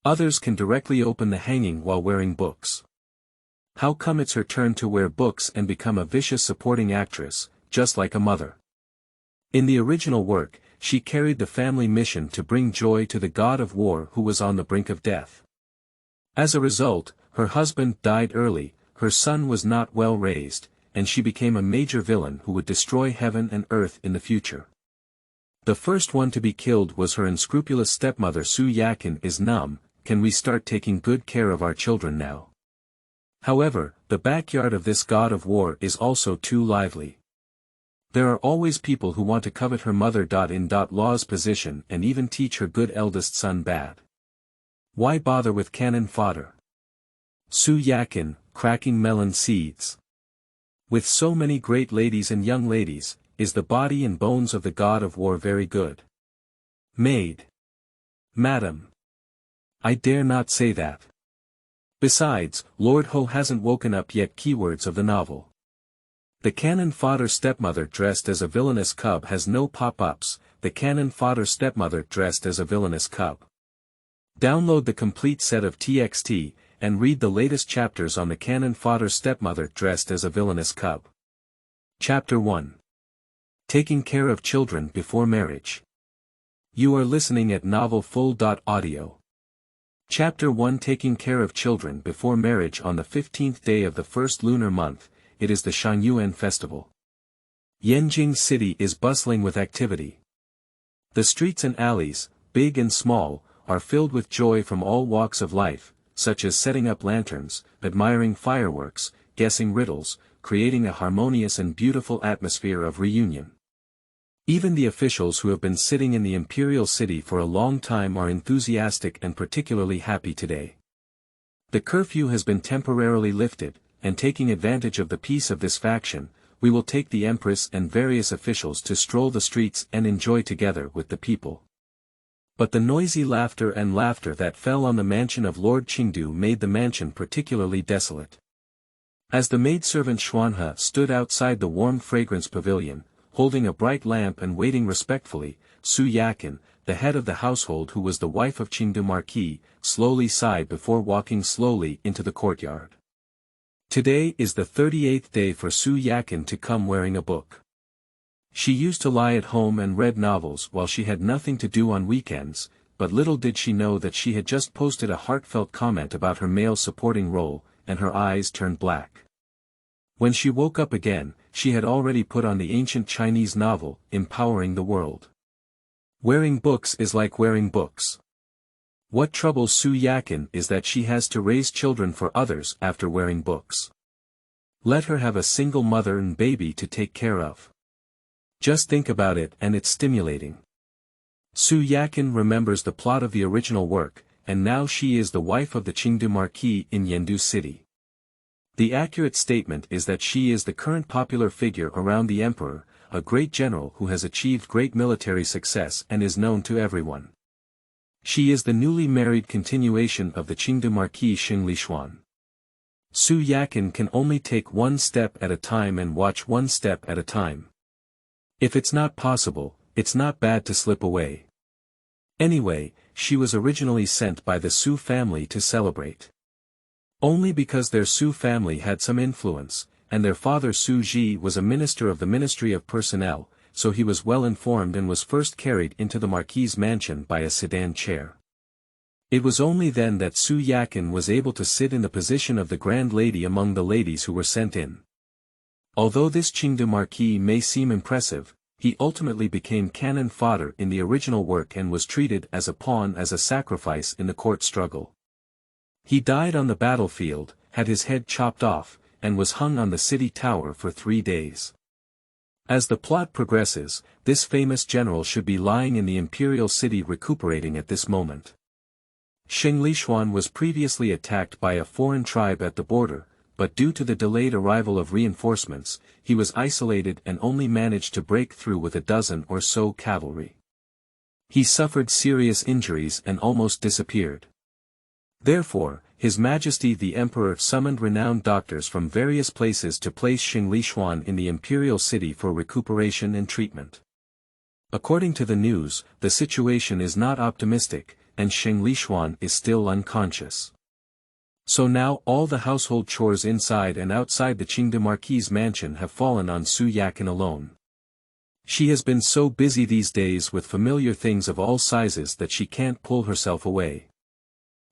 Others can directly open the hanging while wearing books. How come it's her turn to wear books and become a vicious supporting actress, just like a mother? In the original work, she carried the family mission to bring joy to the god of war who was on the brink of death. As a result, her husband died early, her son was not well raised, and she became a major villain who would destroy heaven and earth in the future. The first one to be killed was her unscrupulous stepmother Su Yakin is numb. Can we start taking good care of our children now? However, the backyard of this god of war is also too lively. There are always people who want to covet her mother-in-law's position and even teach her good eldest son bad. Why bother with cannon fodder? Su Yakin, cracking melon seeds. With so many great ladies and young ladies, is the body and bones of the god of war very good? Maid. Madam. I dare not say that. Besides, Lord Ho hasn't woken up yet. Keywords of the novel. The cannon fodder stepmother dressed as a villainous cub has no pop-ups. The cannon fodder stepmother dressed as a villainous cub. Download the complete set of TXT, and read the latest chapters on the cannon fodder stepmother dressed as a villainous cub. Chapter 1. Taking Care of Children Before Marriage. You are listening at novelfull.audio. Chapter 1. Taking Care of Children Before Marriage. On the 15th day of the first lunar month, it is the Shangyuan festival. Yanjing City is bustling with activity. The streets and alleys, big and small, are filled with joy from all walks of life, such as setting up lanterns, admiring fireworks, guessing riddles, creating a harmonious and beautiful atmosphere of reunion. Even the officials who have been sitting in the imperial city for a long time are enthusiastic and particularly happy today. The curfew has been temporarily lifted, and taking advantage of the peace of this faction, we will take the empress and various officials to stroll the streets and enjoy together with the people. But the noisy laughter that fell on the mansion of Lord Qingdu made the mansion particularly desolate. As the maidservant Xuanhe stood outside the warm fragrance pavilion, holding a bright lamp and waiting respectfully, Su Yakin, the head of the household who was the wife of Qingdu Marquis, slowly sighed before walking slowly into the courtyard. Today is the 38th day for Su Yakin to come wearing a book. She used to lie at home and read novels while she had nothing to do on weekends, but little did she know that she had just posted a heartfelt comment about her male supporting role, and her eyes turned black. When she woke up again, she had already put on the ancient Chinese novel, Empowering the World. Wearing books is like wearing books. What troubles Su Yakin is that she has to raise children for others after wearing books. Let her have a single mother and baby to take care of. Just think about it, and it's stimulating. Su Yakin remembers the plot of the original work, and now she is the wife of the Qingdu Marquis in Yendu City. The accurate statement is that she is the current popular figure around the emperor, a great general who has achieved great military success and is known to everyone. She is the newly married continuation of the Qingdu Marquis Xing Lishuan. Su Yakin can only take one step at a time and watch one step at a time. If it's not possible, it's not bad to slip away. Anyway, she was originally sent by the Su family to celebrate. Only because their Su family had some influence, and their father Su Ji was a minister of the Ministry of Personnel, so he was well informed and was first carried into the Marquis's mansion by a sedan chair. It was only then that Su Yakin was able to sit in the position of the grand lady among the ladies who were sent in. Although this Qingdu Marquis may seem impressive, he ultimately became cannon fodder in the original work and was treated as a pawn, as a sacrifice in the court struggle. He died on the battlefield, had his head chopped off, and was hung on the city tower for 3 days. As the plot progresses, this famous general should be lying in the imperial city recuperating at this moment. Xing Lishuan was previously attacked by a foreign tribe at the border, but due to the delayed arrival of reinforcements, he was isolated and only managed to break through with a dozen or so cavalry. He suffered serious injuries and almost disappeared. Therefore, His Majesty the Emperor summoned renowned doctors from various places to place Xing Lishuan in the imperial city for recuperation and treatment. According to the news, the situation is not optimistic, and Sheng Lishuan is still unconscious. So now all the household chores inside and outside the Qingde Marquis' mansion have fallen on Su Yakin alone. She has been so busy these days with familiar things of all sizes that she can't pull herself away.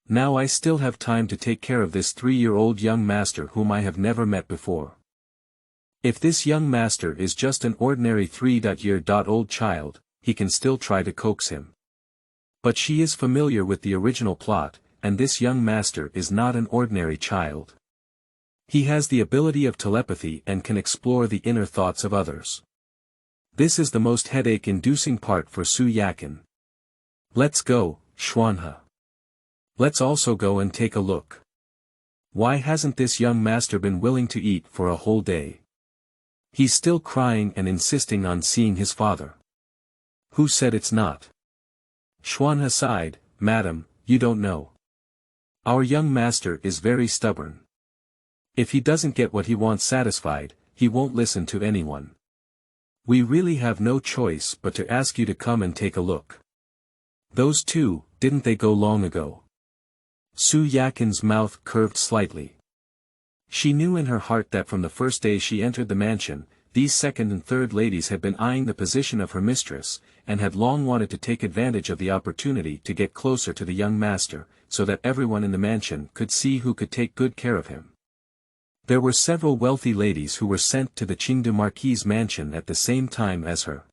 Now I still have time to take care of this 3-year-old young master whom I have never met before. If this young master is just an ordinary 3-year-old child, he can still try to coax him. But she is familiar with the original plot, and this young master is not an ordinary child. He has the ability of telepathy and can explore the inner thoughts of others. This is the most headache-inducing part for Su Yakin. Let's go, Xuanhe. Let's also go and take a look. Why hasn't this young master been willing to eat for a whole day? He's still crying and insisting on seeing his father. Who said it's not? Xuanhe sighed, Madam, you don't know. Our young master is very stubborn. If he doesn't get what he wants satisfied, he won't listen to anyone. We really have no choice but to ask you to come and take a look. Those two, didn't they go long ago? Su Yakin's mouth curved slightly. She knew in her heart that from the first day she entered the mansion, these second and third ladies had been eyeing the position of her mistress, and had long wanted to take advantage of the opportunity to get closer to the young master, so that everyone in the mansion could see who could take good care of him. There were several wealthy ladies who were sent to the Qingde Marquis' mansion at the same time as her.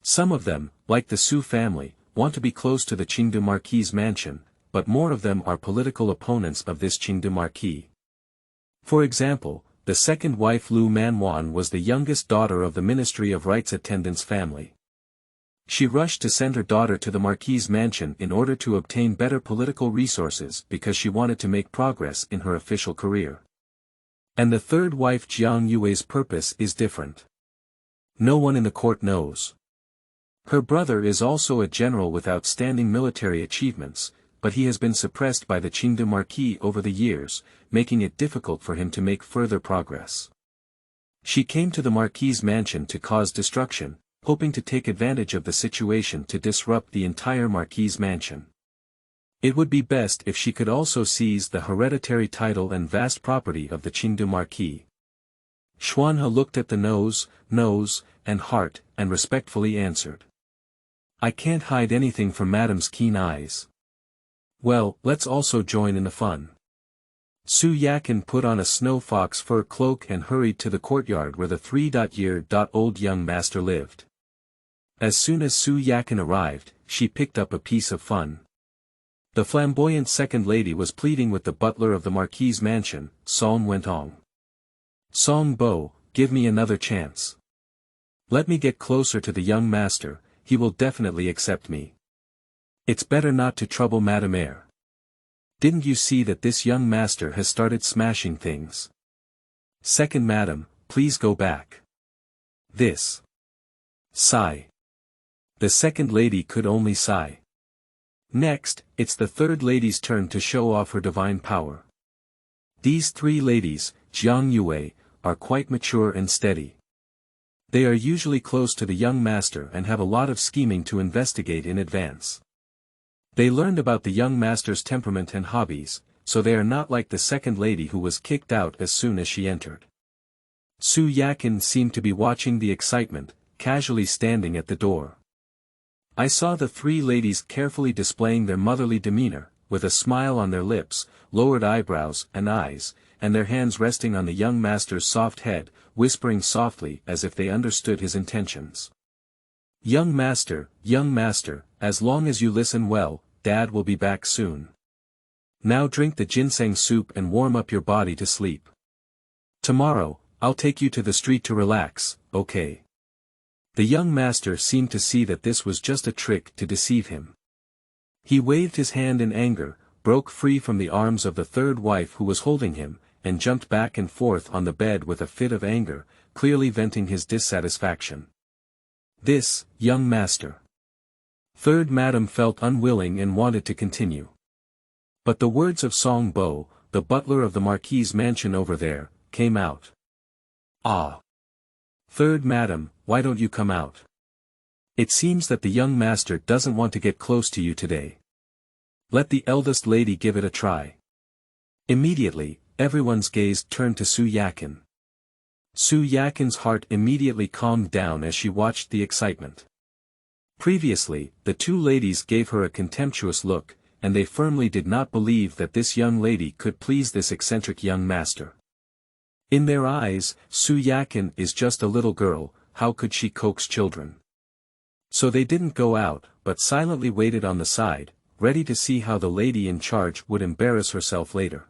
Some of them, like the Su family, want to be close to the Qingde Marquis' mansion, but more of them are political opponents of this Qingde Marquis. For example, the second wife Lu Manwan was the youngest daughter of the Ministry of Rights attendant's family. She rushed to send her daughter to the Marquis' mansion in order to obtain better political resources because she wanted to make progress in her official career. And the third wife Jiang Yue's purpose is different. No one in the court knows. Her brother is also a general with outstanding military achievements, but he has been suppressed by the Qingde Marquis over the years, making it difficult for him to make further progress. She came to the Marquis' mansion to cause destruction, hoping to take advantage of the situation to disrupt the entire Marquis' mansion. It would be best if she could also seize the hereditary title and vast property of the Qingde Marquis. Xuanhe looked at the nose, and heart, and respectfully answered. I can't hide anything from Madam's keen eyes. Well, let's also join in the fun. Su Yakin put on a snow fox fur cloak and hurried to the courtyard where the 3-year-old young master lived. As soon as Su Yakin arrived, she picked up a piece of fun. The flamboyant second lady was pleading with the butler of the Marquis' mansion, Song Wentong. Song Bo, give me another chance. Let me get closer to the young master, he will definitely accept me. It's better not to trouble Madame Eyre. Didn't you see that this young master has started smashing things? Second Madam, please go back. This. Sigh. The second lady could only sigh. Next, it's the third lady's turn to show off her divine power. These three ladies, Jiang Yue, are quite mature and steady. They are usually close to the young master and have a lot of scheming to investigate in advance. They learned about the young master's temperament and hobbies, so they are not like the second lady who was kicked out as soon as she entered. Su Yakin seemed to be watching the excitement, casually standing at the door. I saw the three ladies carefully displaying their motherly demeanor, with a smile on their lips, lowered eyebrows and eyes, and their hands resting on the young master's soft head, whispering softly as if they understood his intentions. Young master, as long as you listen well, Dad will be back soon. Now drink the ginseng soup and warm up your body to sleep. Tomorrow, I'll take you to the street to relax, okay? The young master seemed to see that this was just a trick to deceive him. He waved his hand in anger, broke free from the arms of the third wife who was holding him, and jumped back and forth on the bed with a fit of anger, clearly venting his dissatisfaction. This, young master. Third Madam felt unwilling and wanted to continue. But the words of Song Bo, the butler of the Marquis' mansion over there, came out. Ah! Third Madam, why don't you come out? It seems that the young master doesn't want to get close to you today. Let the eldest lady give it a try. Immediately, everyone's gaze turned to Su Yakin. Su Yakin's heart immediately calmed down as she watched the excitement. Previously, the two ladies gave her a contemptuous look, and they firmly did not believe that this young lady could please this eccentric young master. In their eyes, Su Yakin is just a little girl, how could she coax children? So they didn't go out, but silently waited on the side, ready to see how the lady in charge would embarrass herself later.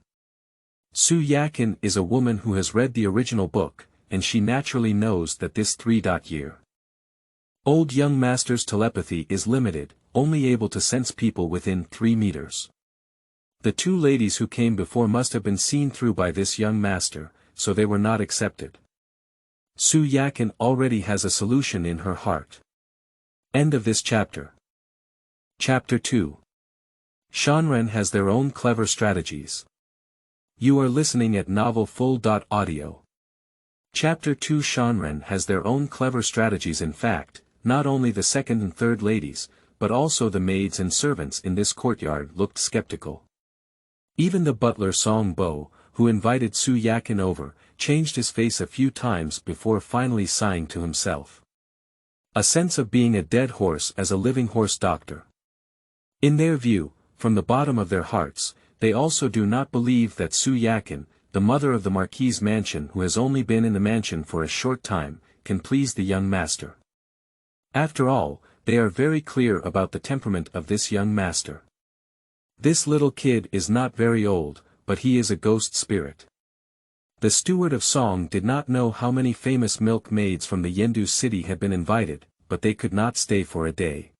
Su Yakin is a woman who has read the original book, and she naturally knows that this 3-year old young master's telepathy is limited, only able to sense people within 3 meters. The two ladies who came before must have been seen through by this young master, so they were not accepted. Su Yakin already has a solution in her heart. End of this chapter. Chapter 2. Shanren has their own clever strategies. You are listening at novelfull.audio. Chapter 2. Shanren has their own clever strategies. In fact, not only the second and third ladies, but also the maids and servants in this courtyard looked skeptical. Even the butler Song Bo, who invited Su Yakin over, changed his face a few times before finally sighing to himself. A sense of being a dead horse as a living horse doctor. In their view, from the bottom of their hearts, they also do not believe that Su Yakin, the mother of the Marquis's mansion who has only been in the mansion for a short time, can please the young master. After all, they are very clear about the temperament of this young master. This little kid is not very old, but he is a ghost spirit. The steward of Song did not know how many famous milkmaids from the Yendu city had been invited, but they could not stay for a day.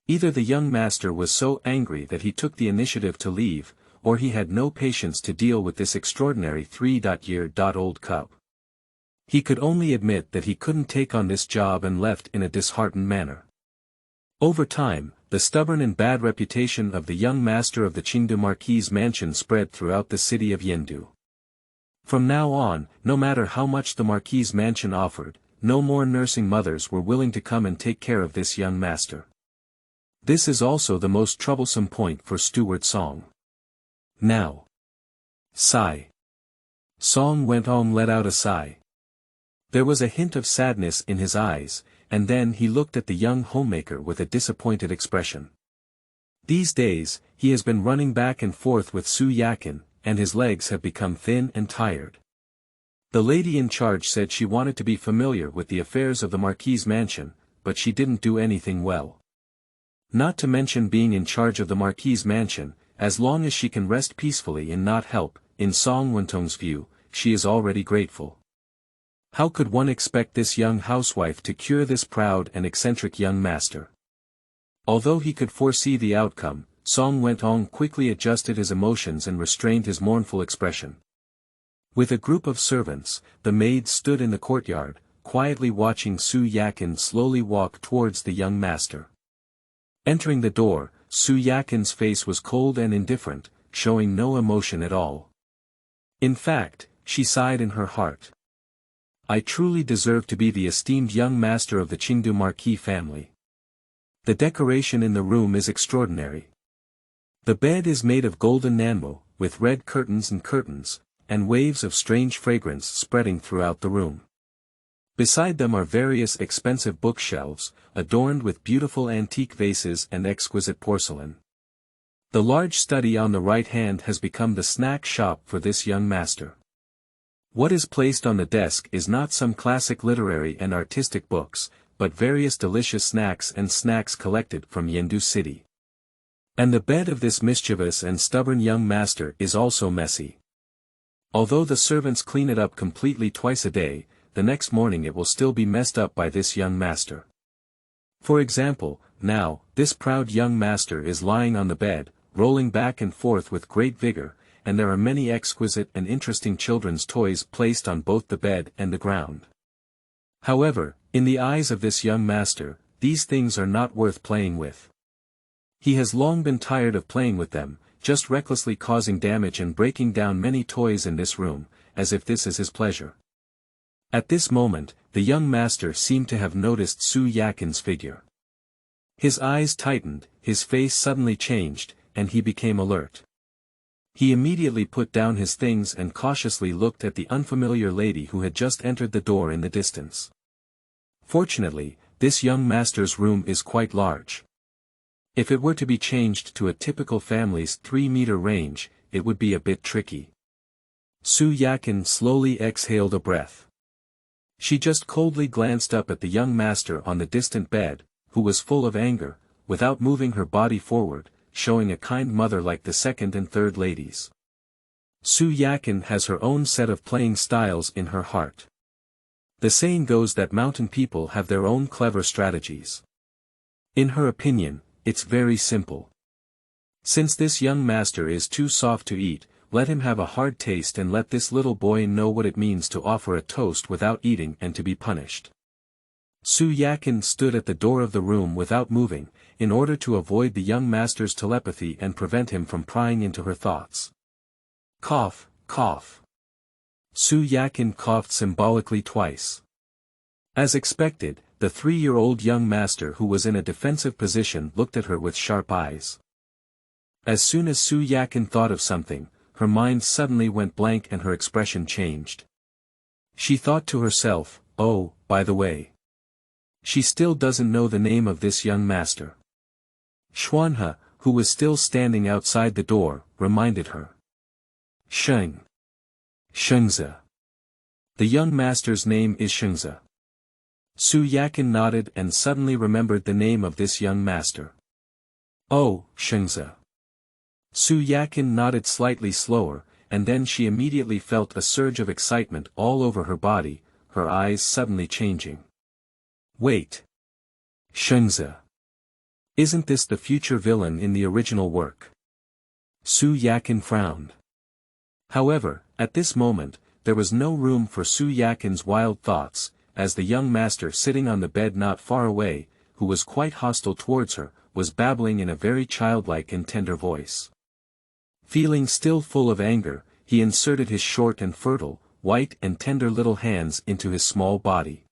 Either the young master was so angry that he took the initiative to leave, or he had no patience to deal with this extraordinary 3-year-old cub. He could only admit that he couldn't take on this job and left in a disheartened manner. Over time, the stubborn and bad reputation of the young master of the Qingdu Marquis's mansion spread throughout the city of Yendu. From now on, no matter how much the Marquis's mansion offered, no more nursing mothers were willing to come and take care of this young master. This is also the most troublesome point for Steward Song. Now. Sigh. Song Wentong let out a sigh. There was a hint of sadness in his eyes, and then he looked at the young homemaker with a disappointed expression. These days, he has been running back and forth with Su Yakin, and his legs have become thin and tired. The lady in charge said she wanted to be familiar with the affairs of the Marquis's mansion, but she didn't do anything well. Not to mention being in charge of the Marquis's mansion, as long as she can rest peacefully and not help, in Song Wentong's view, she is already grateful. How could one expect this young housewife to cure this proud and eccentric young master? Although he could foresee the outcome, Song Wentong quickly adjusted his emotions and restrained his mournful expression. With a group of servants, the maids stood in the courtyard, quietly watching Su Yakin slowly walk towards the young master. Entering the door, Su Yakin's face was cold and indifferent, showing no emotion at all. In fact, she sighed in her heart. I truly deserve to be the esteemed young master of the Qingdu Marquis family. The decoration in the room is extraordinary. The bed is made of golden nanmo, with red curtains, and waves of strange fragrance spreading throughout the room. Beside them are various expensive bookshelves, adorned with beautiful antique vases and exquisite porcelain. The large study on the right hand has become the snack shop for this young master. What is placed on the desk is not some classic literary and artistic books, but various delicious snacks collected from Yendu City. And the bed of this mischievous and stubborn young master is also messy. Although the servants clean it up completely twice a day, the next morning it will still be messed up by this young master. For example, now, this proud young master is lying on the bed, rolling back and forth with great vigor, and there are many exquisite and interesting children's toys placed on both the bed and the ground. However, in the eyes of this young master, these things are not worth playing with. He has long been tired of playing with them, just recklessly causing damage and breaking down many toys in this room, as if this is his pleasure. At this moment, the young master seemed to have noticed Su Yakin's figure. His eyes tightened, his face suddenly changed, and he became alert. He immediately put down his things and cautiously looked at the unfamiliar lady who had just entered the door in the distance. Fortunately, this young master's room is quite large. If it were to be changed to a typical family's 3-meter range, it would be a bit tricky. Su Yakin slowly exhaled a breath. She just coldly glanced up at the young master on the distant bed, who was full of anger, without moving her body forward, showing a kind mother like the second and third ladies. Su Yakin has her own set of playing styles in her heart. The saying goes that mountain people have their own clever strategies. In her opinion, it's very simple. Since this young master is too soft to eat, let him have a hard taste and let this little boy know what it means to offer a toast without eating and to be punished. Su Yakin stood at the door of the room without moving, in order to avoid the young master's telepathy and prevent him from prying into her thoughts. Cough, cough. Su Yakin coughed symbolically twice. As expected, the 3-year-old young master who was in a defensive position looked at her with sharp eyes. As soon as Su Yakin thought of something, her mind suddenly went blank and her expression changed. She thought to herself, oh, by the way. She still doesn't know the name of this young master. Xuanhe, who was still standing outside the door, reminded her. Sheng. Shengze. The young master's name is Shengze. Su Yakin nodded and suddenly remembered the name of this young master. Oh, Shengze. Su Yakin nodded slightly slower, and then she immediately felt a surge of excitement all over her body, her eyes suddenly changing. Wait. Shengze. Isn't this the future villain in the original work? Su Yakin frowned. However, at this moment, there was no room for Su Yakin's wild thoughts, as the young master sitting on the bed not far away, who was quite hostile towards her, was babbling in a very childlike and tender voice. Feeling still full of anger, he inserted his short and fertile, white and tender little hands into his small body.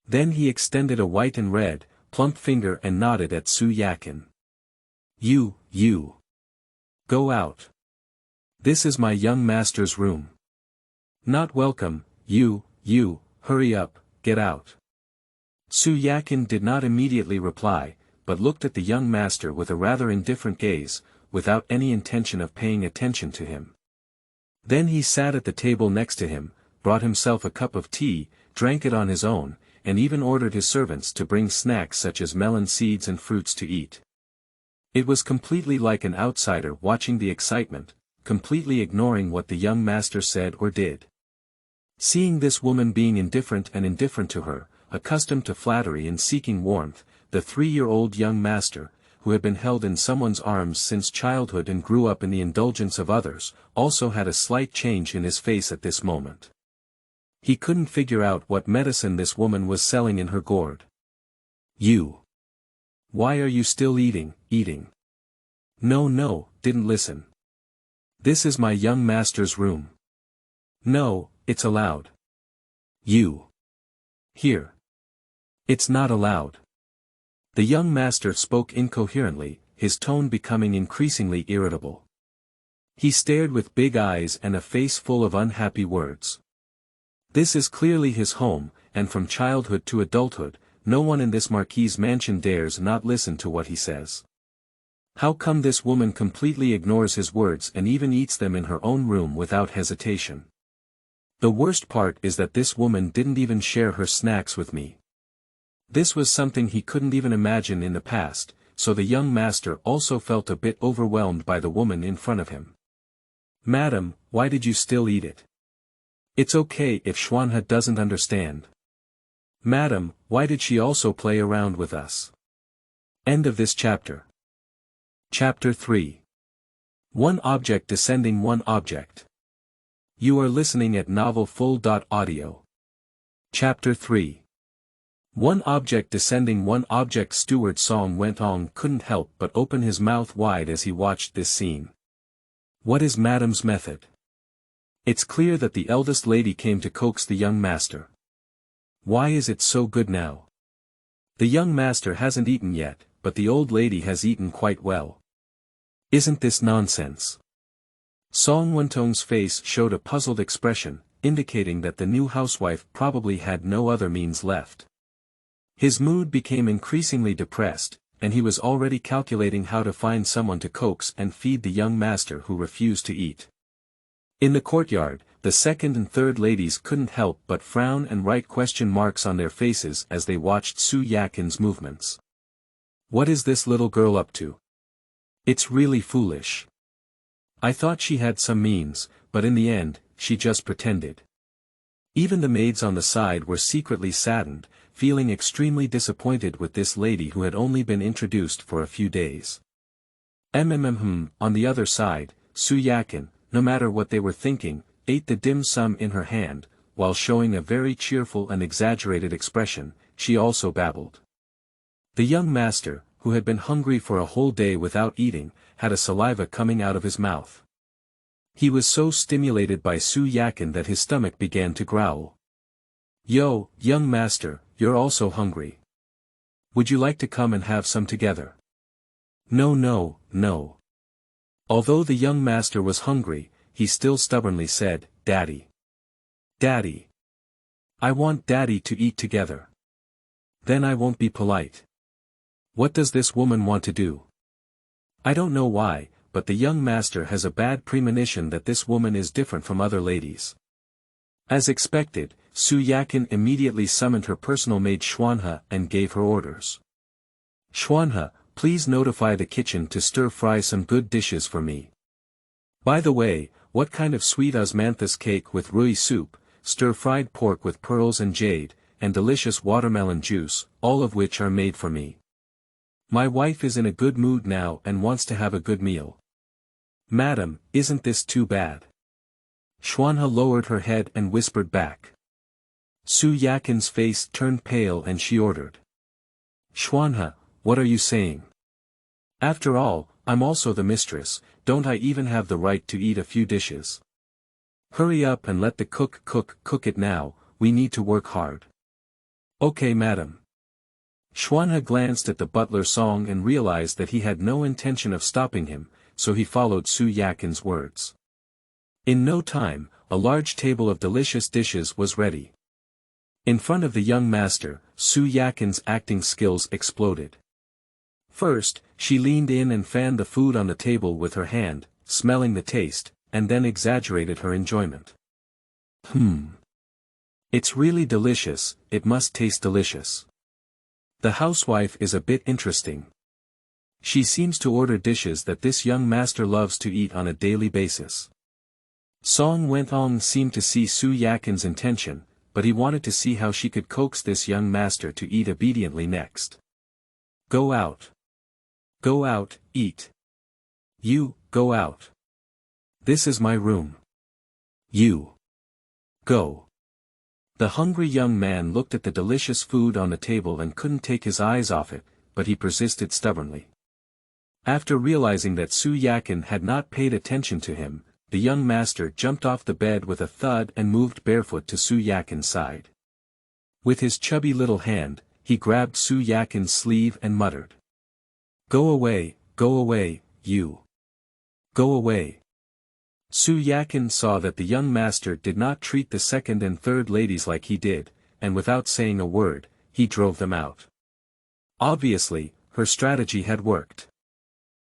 Then he extended a white and red, plump finger and nodded at Su Yakin. You. Go out. This is my young master's room. Not welcome, you, hurry up, get out. Su Yakin did not immediately reply, but looked at the young master with a rather indifferent gaze, without any intention of paying attention to him. Then he sat at the table next to him, brought himself a cup of tea, drank it on his own, and even ordered his servants to bring snacks such as melon seeds and fruits to eat. It was completely like an outsider watching the excitement, completely ignoring what the young master said or did. Seeing this woman being indifferent to her, accustomed to flattery and seeking warmth, the 3-year-old young master, who had been held in someone's arms since childhood and grew up in the indulgence of others, also had a slight change in his face at this moment. He couldn't figure out what medicine this woman was selling in her gourd. You. Why are you still eating? No, didn't listen. This is my young master's room. No, it's allowed. You. Here. It's not allowed. The young master spoke incoherently, his tone becoming increasingly irritable. He stared with big eyes and a face full of unhappy words. This is clearly his home, and from childhood to adulthood, no one in this marquis's mansion dares not listen to what he says. How come this woman completely ignores his words and even eats them in her own room without hesitation? The worst part is that this woman didn't even share her snacks with me. This was something he couldn't even imagine in the past, so the young master also felt a bit overwhelmed by the woman in front of him. Madam, why did you still eat it? It's okay if Xuanhe doesn't understand. Madam, why did she also play around with us? End of this chapter. Chapter 3. One object descending one object. You are listening at novelfull.audio. Chapter 3. One object descending one object. Steward Song went on couldn't help but open his mouth wide as he watched this scene. What is Madam's method? It's clear that the eldest lady came to coax the young master. Why is it so good now? The young master hasn't eaten yet, but the old lady has eaten quite well. Isn't this nonsense? Song Wentong's face showed a puzzled expression, indicating that the new housewife probably had no other means left. His mood became increasingly depressed, and he was already calculating how to find someone to coax and feed the young master who refused to eat. In the courtyard, the second and third ladies couldn't help but frown and write question marks on their faces as they watched Su Yakin's movements. What is this little girl up to? It's really foolish. I thought she had some means, but in the end, she just pretended. Even the maids on the side were secretly saddened, feeling extremely disappointed with this lady who had only been introduced for a few days. On the other side, Su Yakin, no matter what they were thinking, ate the dim sum in her hand, while showing a very cheerful and exaggerated expression. She also babbled. The young master, who had been hungry for a whole day without eating, had a saliva coming out of his mouth. He was so stimulated by Su Yakin that his stomach began to growl. Yo, young master, you're also hungry. Would you like to come and have some together? No, no, no. Although the young master was hungry, he still stubbornly said, Daddy. Daddy. I want Daddy to eat together. Then I won't be polite. What does this woman want to do? I don't know why, but the young master has a bad premonition that this woman is different from other ladies. As expected, Su Yakin immediately summoned her personal maid Xuanhe and gave her orders. Xuanhe, please notify the kitchen to stir-fry some good dishes for me. By the way, what kind of sweet osmanthus cake with rui soup, stir-fried pork with pearls and jade, and delicious watermelon juice, all of which are made for me. My wife is in a good mood now and wants to have a good meal. Madam, isn't this too bad? Xuanhe lowered her head and whispered back. Su Yakin's face turned pale and she ordered. Xuanhe, what are you saying? After all, I'm also the mistress, don't I even have the right to eat a few dishes? Hurry up and let the cook cook it now, we need to work hard. Okay madam. Xuanhe glanced at the butler Song and realized that he had no intention of stopping him, so he followed Su Yakin's words. In no time, a large table of delicious dishes was ready. In front of the young master, Su Yakin's acting skills exploded. First, she leaned in and fanned the food on the table with her hand, smelling the taste, and then exaggerated her enjoyment. It's really delicious, it must taste delicious. The housewife is a bit interesting. She seems to order dishes that this young master loves to eat on a daily basis. Song Wentong seemed to see Su Yakin's intention, but he wanted to see how she could coax this young master to eat obediently next. Go out. Go out, eat. You, go out. This is my room. You. Go. The hungry young man looked at the delicious food on the table and couldn't take his eyes off it, but he persisted stubbornly. After realizing that Su Yakin had not paid attention to him, the young master jumped off the bed with a thud and moved barefoot to Su Yakin's side. With his chubby little hand, he grabbed Su Yakin's sleeve and muttered. Go away, you. Go away. Su Yakin saw that the young master did not treat the second and third ladies like he did, and without saying a word, he drove them out. Obviously, her strategy had worked.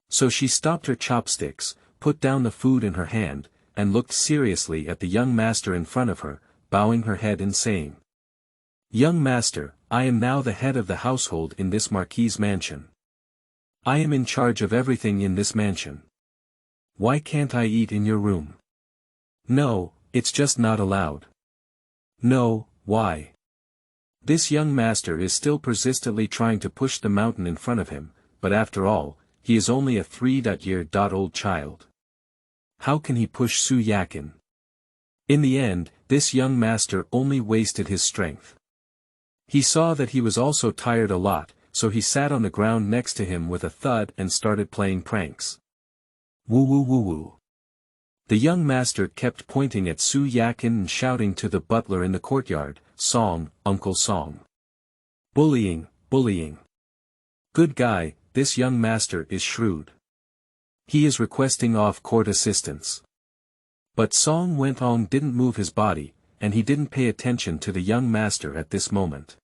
So she stopped her chopsticks, put down the food in her hand, and looked seriously at the young master in front of her, bowing her head and saying. Young master, I am now the head of the household in this marquis's mansion. I am in charge of everything in this mansion. Why can't I eat in your room? No, it's just not allowed. No, why? This young master is still persistently trying to push the mountain in front of him, but after all, he is only a 3-year-old child. How can he push Su Yakin? In the end, this young master only wasted his strength. He saw that he was also tired a lot, so he sat on the ground next to him with a thud and started playing pranks. Woo woo woo woo. The young master kept pointing at Su Yakin and shouting to the butler in the courtyard, Song, Uncle Song. Bullying, bullying. Good guy, this young master is shrewd. He is requesting off-court assistance. But Song Wentong didn't move his body, and he didn't pay attention to the young master at this moment.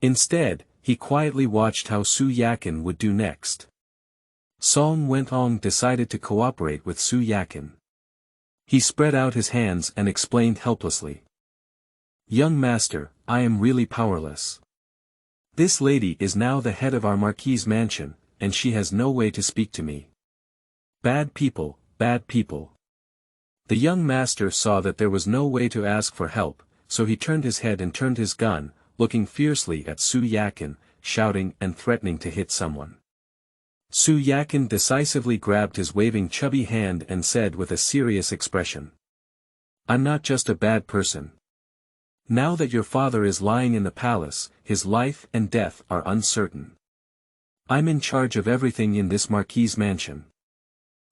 Instead, he quietly watched how Su Yakin would do next. Song Wentong decided to cooperate with Su Yakin. He spread out his hands and explained helplessly. "Young master, I am really powerless. This lady is now the head of our marquis's mansion, and she has no way to speak to me. Bad people, bad people." The young master saw that there was no way to ask for help, so he turned his head and turned his gun, looking fiercely at Su Yakin, shouting and threatening to hit someone. Su Yakin decisively grabbed his waving chubby hand and said with a serious expression. "I'm not just a bad person. Now that your father is lying in the palace, his life and death are uncertain. I'm in charge of everything in this marquis's mansion.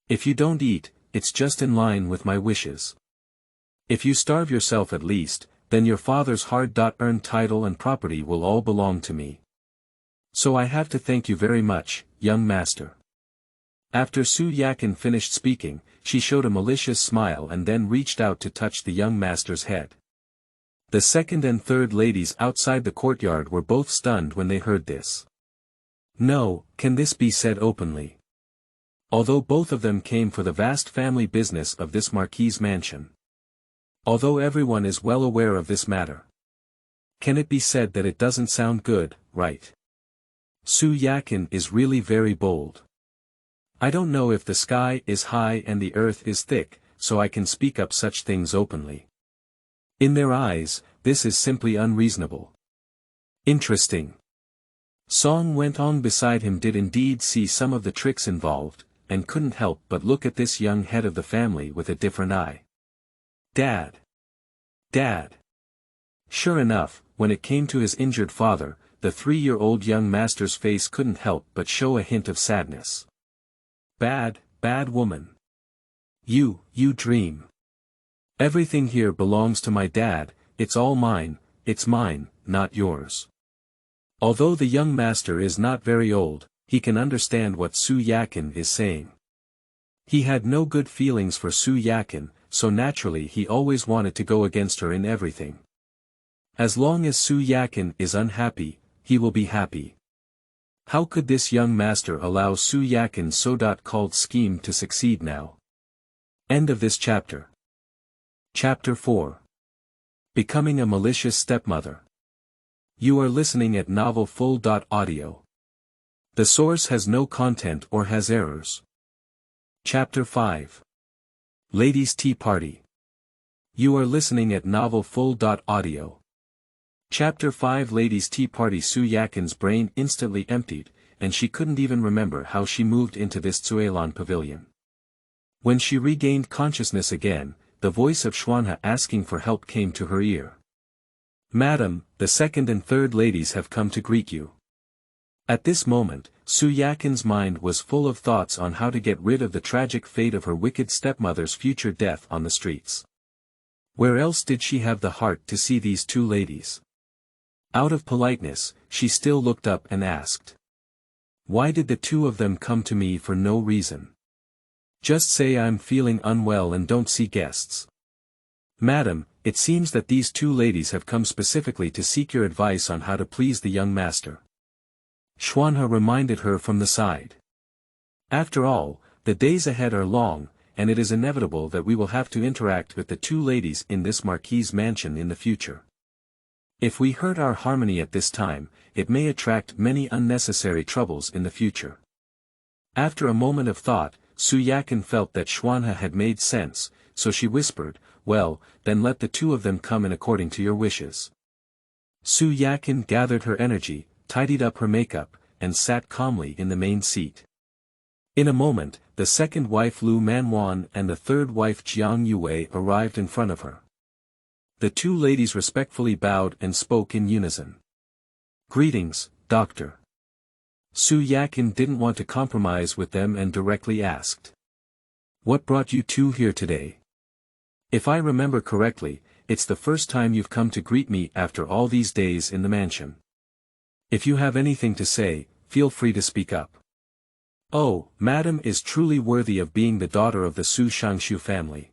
If you don't eat, it's just in line with my wishes. If you starve yourself at least, then your father's hard-earned title and property will all belong to me. So I have to thank you very much, young master." After Su Yakin finished speaking, she showed a malicious smile and then reached out to touch the young master's head. The second and third ladies outside the courtyard were both stunned when they heard this. No, can this be said openly? Although both of them came for the vast family business of this marquis's mansion. Although everyone is well aware of this matter. Can it be said that it doesn't sound good, right? Su Yakin is really very bold. I don't know if the sky is high and the earth is thick, so I can speak up such things openly. In their eyes, this is simply unreasonable. Interesting. Song Wentong beside him did indeed see some of the tricks involved, and couldn't help but look at this young head of the family with a different eye. Dad. Dad. Sure enough, when it came to his injured father, the 3-year-old young master's face couldn't help but show a hint of sadness. Bad woman. You dream. Everything here belongs to my dad, it's all mine, it's mine, not yours. Although the young master is not very old, he can understand what Su Yakin is saying. He had no good feelings for Su Yakin, so naturally he always wanted to go against her in everything. As long as Su Yakin is unhappy, he will be happy. How could this young master allow Su Yakin's so-called scheme to succeed now? End of this chapter. Chapter 4. Becoming a Malicious Stepmother. You are listening at novelfull.audio. The source has no content or has errors. Chapter 5. Ladies' Tea Party. You are listening at novelfull.audio. Chapter 5. Ladies' Tea Party. Su Yakin's brain instantly emptied, and she couldn't even remember how she moved into this Tsuelon pavilion. When she regained consciousness again, the voice of Xuanhe asking for help came to her ear. "Madam, the second and third ladies have come to greet you." At this moment, Su Yakin's mind was full of thoughts on how to get rid of the tragic fate of her wicked stepmother's future death on the streets. Where else did she have the heart to see these two ladies? Out of politeness, she still looked up and asked. "Why did the two of them come to me for no reason? Just say I'm feeling unwell and don't see guests." "Madam, it seems that these two ladies have come specifically to seek your advice on how to please the young master." Xuanhe reminded her from the side. "After all, the days ahead are long, and it is inevitable that we will have to interact with the two ladies in this marquis's mansion in the future. If we hurt our harmony at this time, it may attract many unnecessary troubles in the future." After a moment of thought, Su Yakin felt that Xuanhe had made sense, so she whispered, "Well, then let the two of them come in according to your wishes." Su Yakin gathered her energy, tidied up her makeup, and sat calmly in the main seat. In a moment, the second wife Lu Manwan and the third wife Jiang Yue arrived in front of her. The two ladies respectfully bowed and spoke in unison. "Greetings, Doctor." Su Yakin didn't want to compromise with them and directly asked. "What brought you two here today? If I remember correctly, it's the first time you've come to greet me after all these days in the mansion. If you have anything to say, feel free to speak up." Oh, Madam is truly worthy of being the daughter of the Su Shangshu family.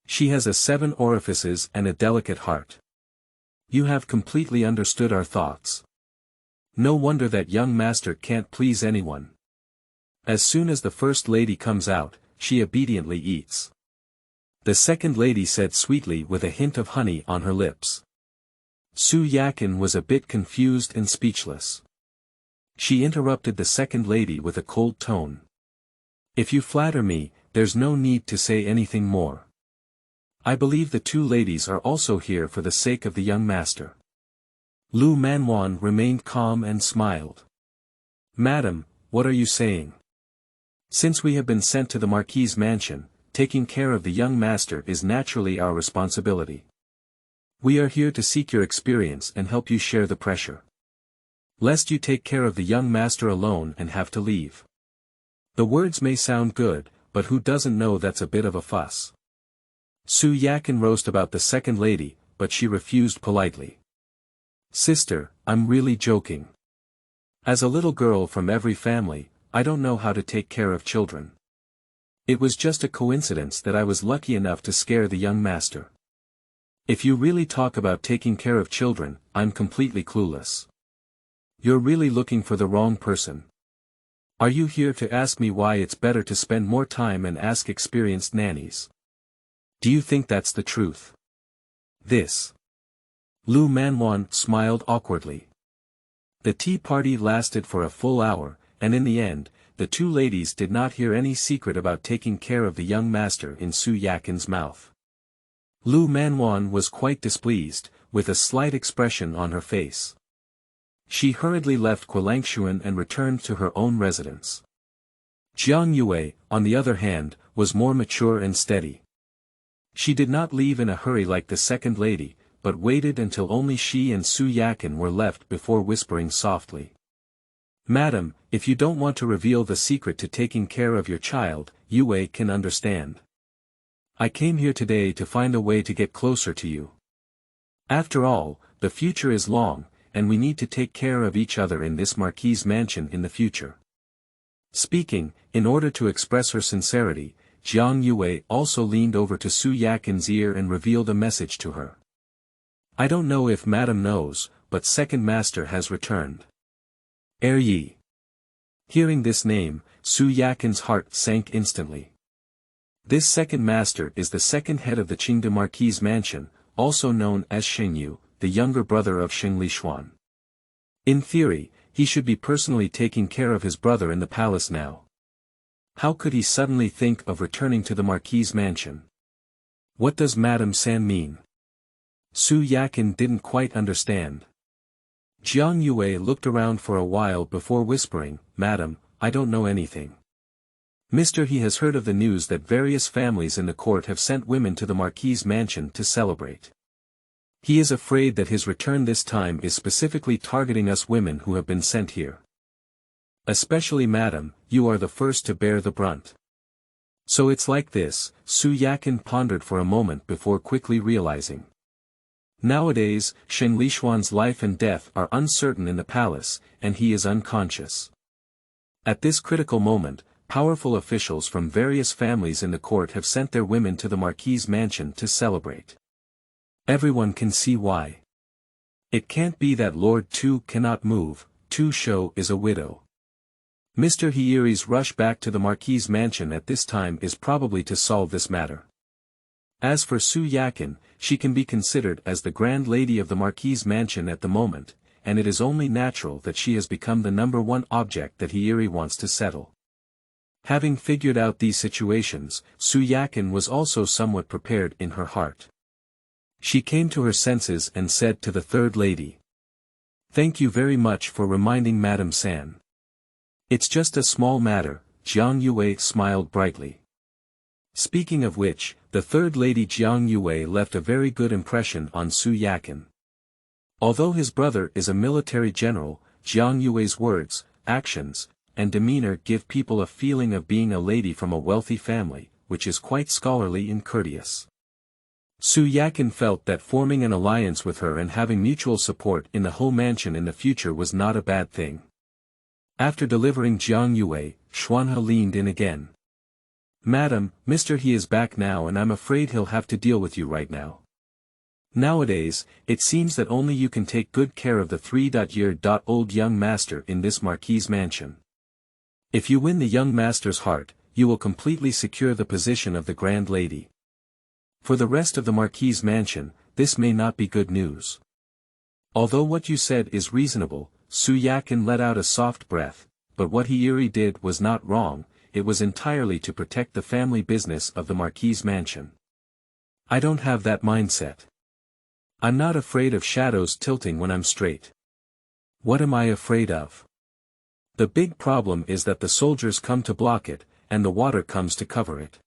She has 7 orifices and a delicate heart. You have completely understood our thoughts. No wonder that young master can't please anyone. As soon as the first lady comes out, she obediently eats. The second lady said sweetly with a hint of honey on her lips. Su Yakin was a bit confused and speechless. She interrupted the second lady with a cold tone. If you flatter me, there's no need to say anything more. I believe the 2 ladies are also here for the sake of the young master. Lu Manwan remained calm and smiled. Madam, what are you saying? Since we have been sent to the Marquis's mansion, taking care of the young master is naturally our responsibility. We are here to seek your experience and help you share the pressure. Lest you take care of the young master alone and have to leave. The words may sound good, but who doesn't know that's a bit of a fuss? Su Yakin roast about the second lady, but she refused politely. Sister, I'm really joking. As a little girl from every family, I don't know how to take care of children. It was just a coincidence that I was lucky enough to scare the young master. If you really talk about taking care of children, I'm completely clueless. You're really looking for the wrong person. Are you here to ask me why it's better to spend more time and ask experienced nannies? Do you think that's the truth? This. Lu Manwan smiled awkwardly. The tea party lasted for a full hour, and in the end, the 2 ladies did not hear any secret about taking care of the young master in Su Yakin's mouth. Lu Manwan was quite displeased, with a slight expression on her face. She hurriedly left Qilangshuan and returned to her own residence. Jiang Yue, on the other hand, was more mature and steady. She did not leave in a hurry like the second lady, but waited until only she and Su Yakin were left before whispering softly. Madam, if you don't want to reveal the secret to taking care of your child, Yue can understand. I came here today to find a way to get closer to you. After all, the future is long, and we need to take care of each other in this Marquis's mansion in the future. Speaking, in order to express her sincerity, Jiang Yue also leaned over to Su Yakin's ear and revealed a message to her. I don't know if Madam knows, but second master has returned. Yi. Hearing this name, Su Yakin's heart sank instantly. This second master is the second head of the Qingde Marquis's mansion, also known as Shengyu, the younger brother of Sheng Lishuan. In theory, he should be personally taking care of his brother in the palace now. How could he suddenly think of returning to the Marquis's mansion? What does Madame San mean? Su Yakin didn't quite understand. Jiang Yue looked around for a while before whispering, Madam, I don't know anything. Mr. He has heard of the news that various families in the court have sent women to the Marquis's mansion to celebrate. He is afraid that his return this time is specifically targeting us women who have been sent here. Especially Madam, you are the first to bear the brunt. So it's like this, Su Yakin pondered for a moment before quickly realizing. Nowadays, Sheng Lishuan's life and death are uncertain in the palace, and he is unconscious. At this critical moment, powerful officials from various families in the court have sent their women to the Marquis's mansion to celebrate. Everyone can see why. It can't be that Lord Tu cannot move, Tu Shou is a widow. Mr. Hiiri's rush back to the Marquis's mansion at this time is probably to solve this matter. As for Su Yakin, she can be considered as the grand lady of the Marquis's mansion at the moment, and it is only natural that she has become the #1 object that Hiiri wants to settle. Having figured out these situations, Su Yakin was also somewhat prepared in her heart. She came to her senses and said to the third lady. Thank you very much for reminding Madame San. It's just a small matter, Jiang Yue smiled brightly. Speaking of which, the third lady Jiang Yue left a very good impression on Su Yakin. Although his brother is a military general, Jiang Yue's words, actions, and demeanor give people a feeling of being a lady from a wealthy family, which is quite scholarly and courteous. Su Yakin felt that forming an alliance with her and having mutual support in the whole mansion in the future was not a bad thing. After delivering Jiang Yue, Xuanhe leaned in again. Madam, Mr. He is back now and I'm afraid he'll have to deal with you right now. Nowadays, it seems that only you can take good care of the 3-year-old young master in this marquis's mansion. If you win the young master's heart, you will completely secure the position of the grand lady. For the rest of the marquis's mansion, this may not be good news. Although what you said is reasonable, Su Yakin let out a soft breath, but what he did was not wrong, it was entirely to protect the family business of the marquis's mansion. I don't have that mindset. I'm not afraid of shadows tilting when I'm straight. What am I afraid of? The big problem is that the soldiers come to block it, and the water comes to cover it.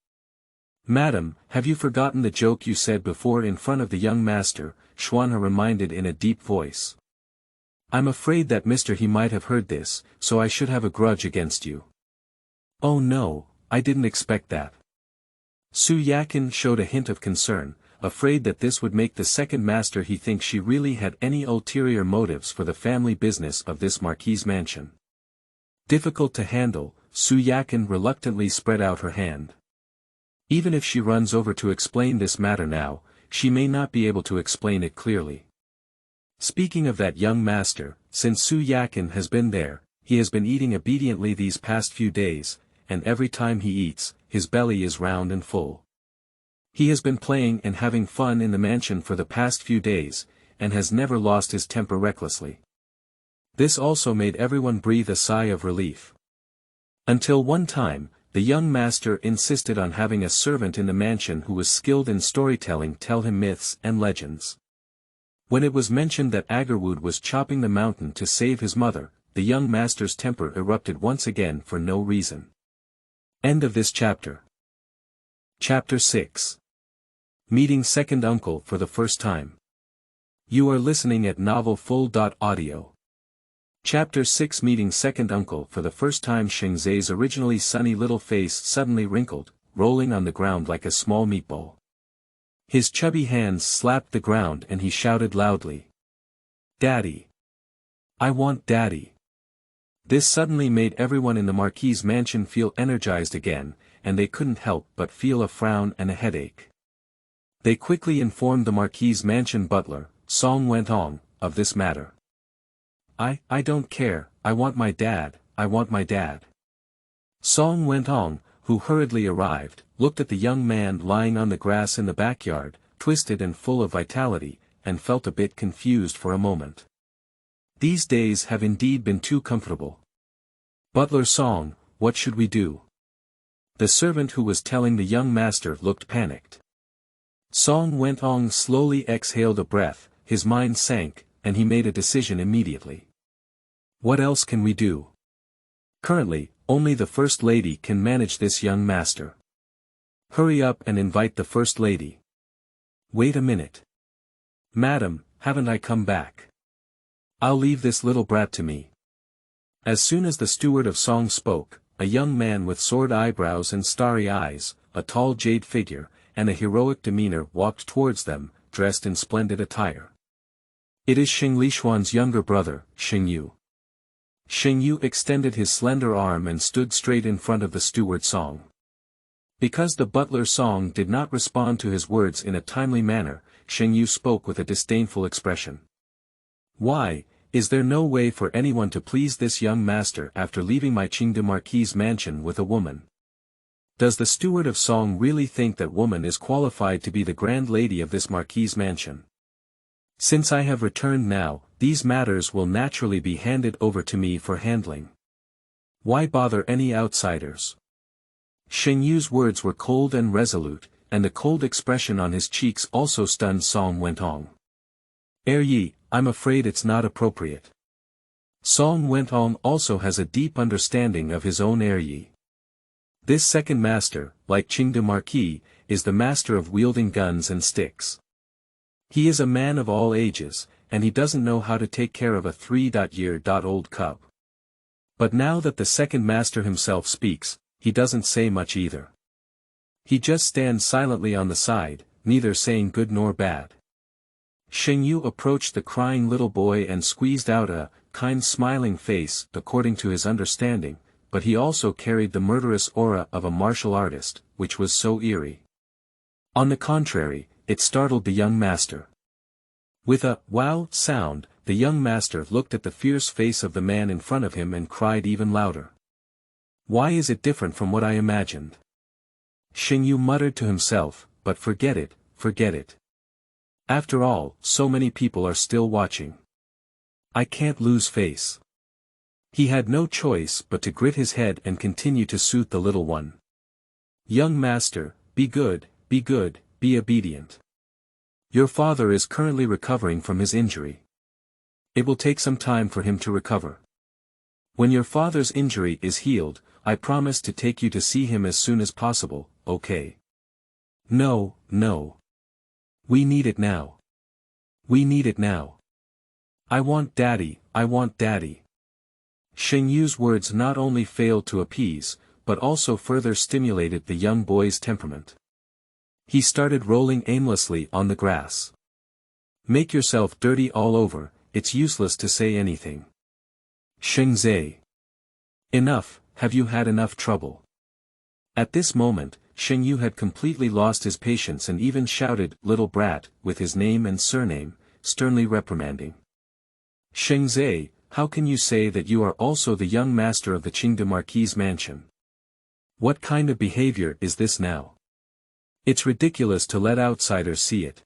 Madam, have you forgotten the joke you said before in front of the young master? Xuanhe reminded in a deep voice. I'm afraid that Mr. He might have heard this, so I should have a grudge against you. Oh no, I didn't expect that. Su Yakin showed a hint of concern, afraid that this would make the second master he think she really had any ulterior motives for the family business of this marquis's mansion. Difficult to handle, Su Yakin reluctantly spread out her hand. Even if she runs over to explain this matter now, she may not be able to explain it clearly. Speaking of that young master, since Su Yakin has been there, he has been eating obediently these past few days, and every time he eats, his belly is round and full. He has been playing and having fun in the mansion for the past few days, and has never lost his temper recklessly. This also made everyone breathe a sigh of relief. Until one time, the young master insisted on having a servant in the mansion who was skilled in storytelling tell him myths and legends. When it was mentioned that Agarwood was chopping the mountain to save his mother, the young master's temper erupted once again for no reason. End of this chapter. Chapter 6. Meeting second uncle for the first time. You are listening at novelfull.audio. Chapter 6. Meeting second uncle for the first time. Shengzai's originally sunny little face suddenly wrinkled, rolling on the ground like a small meatball. His chubby hands slapped the ground and he shouted loudly. Daddy! I want Daddy! This suddenly made everyone in the marquis's mansion feel energized again, and they couldn't help but feel a frown and a headache. They quickly informed the marquis's mansion butler, Song Wentong, of this matter. I don't care, I want my dad, I want my dad. Song Wentong, who hurriedly arrived, looked at the young man lying on the grass in the backyard, twisted and full of vitality, and felt a bit confused for a moment. These days have indeed been too comfortable. Butler Song, what should we do? The servant who was telling the young master looked panicked. Song Wentong slowly exhaled a breath, his mind sank, and he made a decision immediately. What else can we do? Currently, only the First Lady can manage this young master. Hurry up and invite the First Lady. Wait a minute. Madam, haven't I come back? I'll leave this little brat to me. As soon as the steward of Song spoke, a young man with sword eyebrows and starry eyes, a tall jade figure, and a heroic demeanor walked towards them, dressed in splendid attire. It is Xing Lishuan's younger brother, Xing Yu. Xing Yu extended his slender arm and stood straight in front of the steward Song. Because the butler Song did not respond to his words in a timely manner, Xing Yu spoke with a disdainful expression. Why, is there no way for anyone to please this young master after leaving my Qingde Marquis's mansion with a woman? Does the steward of Song really think that woman is qualified to be the grand lady of this Marquis's mansion? Since I have returned now, these matters will naturally be handed over to me for handling. Why bother any outsiders? Xing Yu's words were cold and resolute, and the cold expression on his cheeks also stunned Song Wentong. Yi, I'm afraid it's not appropriate. Song Wentong also has a deep understanding of his own Yi. This second master, like Qingde Marquis, is the master of wielding guns and sticks. He is a man of all ages, and he doesn't know how to take care of a 3-year-old cub. But now that the second master himself speaks, he doesn't say much either. He just stands silently on the side, neither saying good nor bad. Xing Yu approached the crying little boy and squeezed out a kind smiling face according to his understanding, but he also carried the murderous aura of a martial artist, which was so eerie. On the contrary, it startled the young master. With a "wow" sound, the young master looked at the fierce face of the man in front of him and cried even louder. "Why is it different from what I imagined?" Xingyu muttered to himself, but forget it, forget it. After all, so many people are still watching. I can't lose face. He had no choice but to grit his head and continue to soothe the little one. "Young master, be good, be obedient. Your father is currently recovering from his injury. It will take some time for him to recover. When your father's injury is healed, I promise to take you to see him as soon as possible, okay?" "No, no. We need it now. We need it now. I want daddy, I want daddy." Xingyu's words not only failed to appease, but also further stimulated the young boy's temperament. He started rolling aimlessly on the grass. "Make yourself dirty all over, it's useless to say anything. Xingzai. Enough, have you had enough trouble?" At this moment, Xingyu had completely lost his patience and even shouted, "Little brat," with his name and surname, sternly reprimanding. "Xingzai, how can you say that you are also the young master of the Qingde Marquis mansion? What kind of behavior is this now? It's ridiculous to let outsiders see it.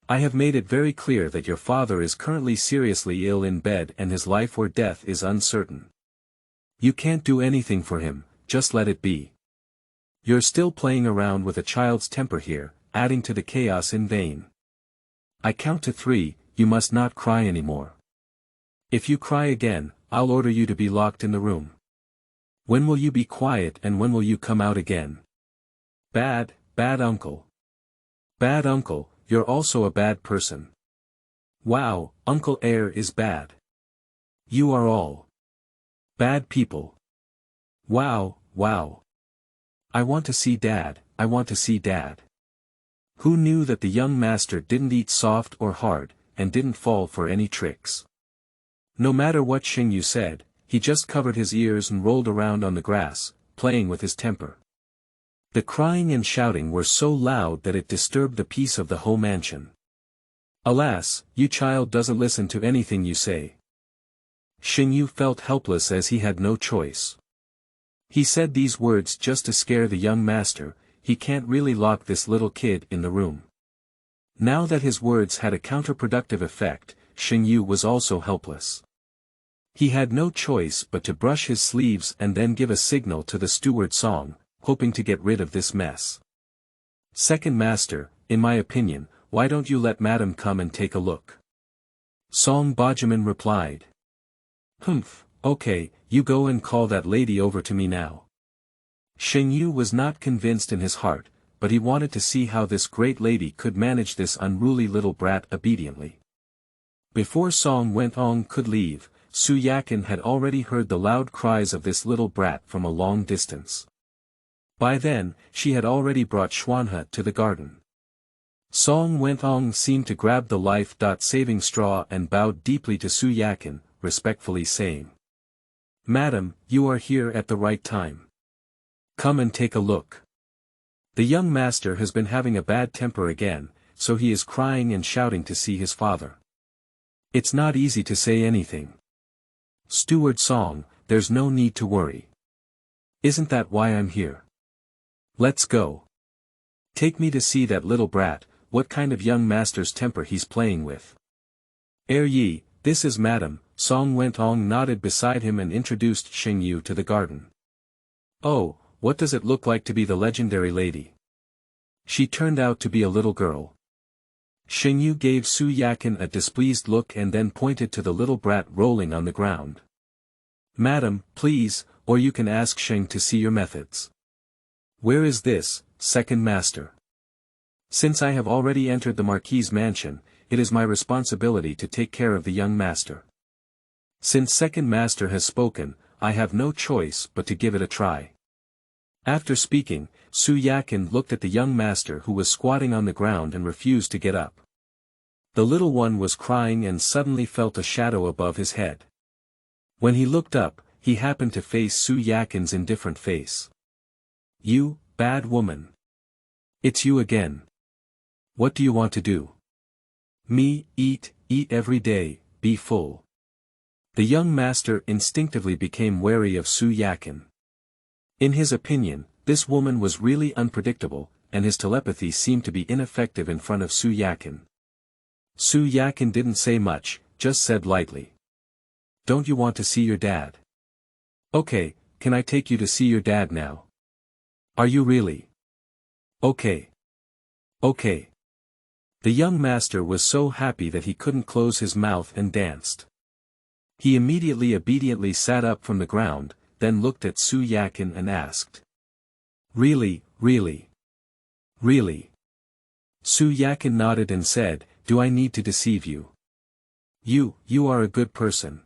I have made it very clear that your father is currently seriously ill in bed and his life or death is uncertain. You can't do anything for him, just let it be. You're still playing around with a child's temper here, adding to the chaos in vain. I count to 3, you must not cry anymore. If you cry again, I'll order you to be locked in the room. When will you be quiet and when will you come out again? Bad uncle. Bad uncle, you're also a bad person. Wow, Uncle Air is bad. You are all bad people. Wow. I want to see Dad, I want to see Dad." Who knew that the young master didn't eat soft or hard, and didn't fall for any tricks? No matter what Xingyu said, he just covered his ears and rolled around on the grass, playing with his temper. The crying and shouting were so loud that it disturbed the peace of the whole mansion. "Alas, you child doesn't listen to anything you say." Xingyu felt helpless as he had no choice. He said these words just to scare the young master, he can't really lock this little kid in the room. Now that his words had a counterproductive effect, Xingyu was also helpless. He had no choice but to brush his sleeves and then give a signal to the steward Song, hoping to get rid of this mess. "Second master, in my opinion, why don't you let Madam come and take a look?" Song Bajaman replied. "Humph, okay, you go and call that lady over to me now." Xingyu was not convinced in his heart, but he wanted to see how this great lady could manage this unruly little brat obediently. Before Song Wentong could leave, Su Yakin had already heard the loud cries of this little brat from a long distance. By then, she had already brought Xuanhe to the garden. Song Wentong seemed to grab the life-saving straw and bowed deeply to Su Yakin, respectfully saying, "Madam, you are here at the right time. Come and take a look. The young master has been having a bad temper again, so he is crying and shouting to see his father. It's not easy to say anything. Steward Song, there's no need to worry. Isn't that why I'm here? Let's go. Take me to see that little brat, what kind of young master's temper he's playing with." Yi, this is Madam." Song Wentong nodded beside him and introduced Xingyu to the garden. "Oh, what does it look like to be the legendary lady?" She turned out to be a little girl. Xingyu gave Su Yakin a displeased look and then pointed to the little brat rolling on the ground. "Madam, please, or you can ask Sheng to see your methods." "Where is this, second master? Since I have already entered the Marquis' mansion, it is my responsibility to take care of the young master. Since second master has spoken, I have no choice but to give it a try." After speaking, Su Yakin looked at the young master who was squatting on the ground and refused to get up. The little one was crying and suddenly felt a shadow above his head. When he looked up, he happened to face Su Yakin's indifferent face. "You, bad woman. It's you again. What do you want to do?" "Me, eat every day, be full." The young master instinctively became wary of Su Yakin. In his opinion, this woman was really unpredictable, and his telepathy seemed to be ineffective in front of Su Yakin. Su Yakin didn't say much, just said lightly. "Don't you want to see your dad?" "Okay, can I take you to see your dad now?" "Are you really?" "Okay. Okay." The young master was so happy that he couldn't close his mouth and danced. He immediately obediently sat up from the ground, then looked at Su Yakin and asked. "Really, really? Really?" Su Yakin nodded and said, "Do I need to deceive you? You are a good person."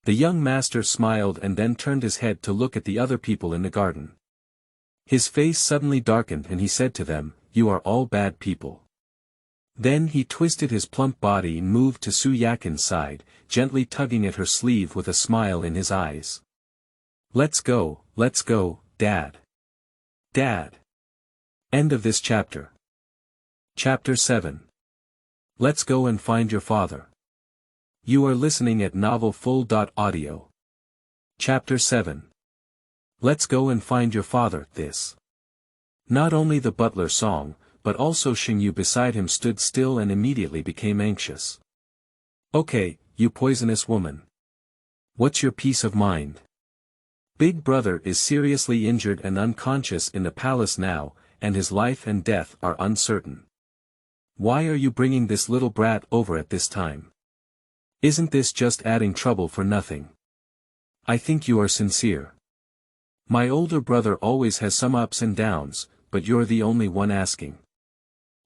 The young master smiled and then turned his head to look at the other people in the garden. His face suddenly darkened and he said to them, "You are all bad people." Then he twisted his plump body and moved to Su Yakin's side, gently tugging at her sleeve with a smile in his eyes. Let's go, Dad. Dad." End of this chapter. Chapter 7. Let's go and find your father. You are listening at novelfull.audio. Chapter 7. Let's go and find your father. This. Not only the butler song, but also Xingyu beside him stood still and immediately became anxious. "Okay, you poisonous woman. What's your peace of mind? Big brother is seriously injured and unconscious in the palace now, and his life and death are uncertain. Why are you bringing this little brat over at this time? Isn't this just adding trouble for nothing? I think you are sincere. My older brother always has some ups and downs, but you're the only one asking."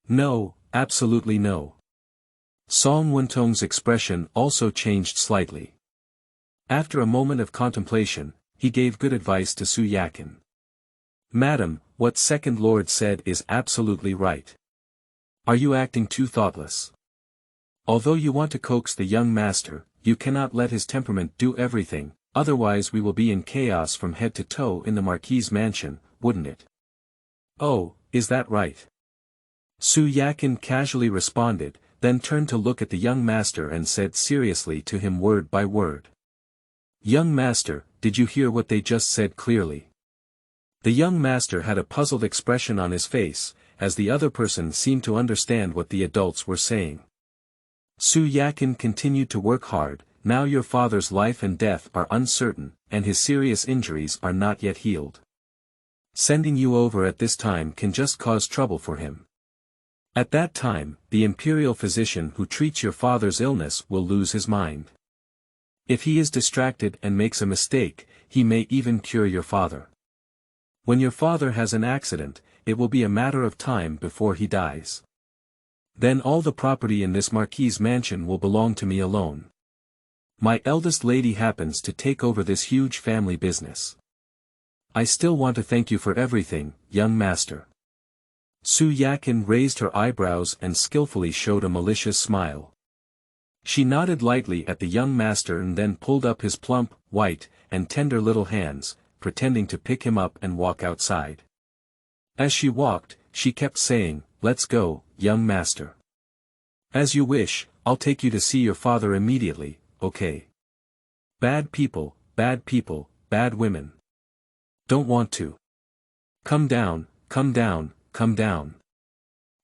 "No, absolutely no." Song Wuntong's expression also changed slightly. After a moment of contemplation, he gave good advice to Su Yakin. "Madam, what Second Lord said is absolutely right. Are you acting too thoughtless? Although you want to coax the young master, you cannot let his temperament do everything, otherwise we will be in chaos from head to toe in the Marquis's mansion, wouldn't it?" "Oh, is that right?" Su Yakin casually responded, then turned to look at the young master and said seriously to him word by word. "Young master, did you hear what they just said clearly?" The young master had a puzzled expression on his face, as the other person seemed to understand what the adults were saying. Su Yakin continued to work hard. "Now your father's life and death are uncertain, and his serious injuries are not yet healed. Sending you over at this time can just cause trouble for him. At that time, the imperial physician who treats your father's illness will lose his mind. If he is distracted and makes a mistake, he may even cure your father. When your father has an accident, it will be a matter of time before he dies. Then all the property in this Marquis's mansion will belong to me alone. My eldest lady happens to take over this huge family business. I still want to thank you for everything, young master." Su Yakin raised her eyebrows and skillfully showed a malicious smile. She nodded lightly at the young master and then pulled up his plump, white, and tender little hands, pretending to pick him up and walk outside. As she walked, she kept saying, "Let's go, young master. As you wish, I'll take you to see your father immediately, okay? Bad people, bad women. Don't want to. Come down, come down, come down."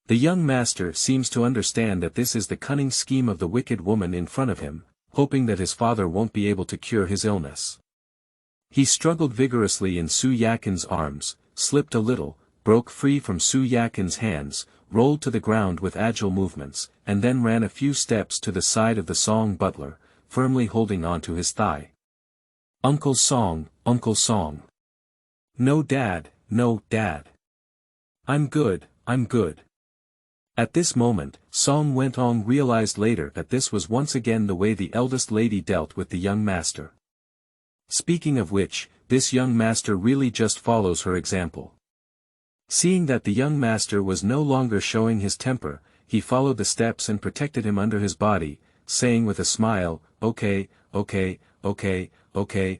The young master seems to understand that this is the cunning scheme of the wicked woman in front of him, hoping that his father won't be able to cure his illness. He struggled vigorously in Su Yakin's arms, slipped a little, broke free from Su Yakin's hands, rolled to the ground with agile movements, and then ran a few steps to the side of the Song butler, firmly holding onto his thigh. Uncle Song, Uncle Song. No dad, no dad. I'm good, I'm good." At this moment, Song Wuntong realized later that this was once again the way the eldest lady dealt with the young master. Speaking of which, this young master really just follows her example. Seeing that the young master was no longer showing his temper, he followed the steps and protected him under his body, saying with a smile, "Okay, okay, okay, okay,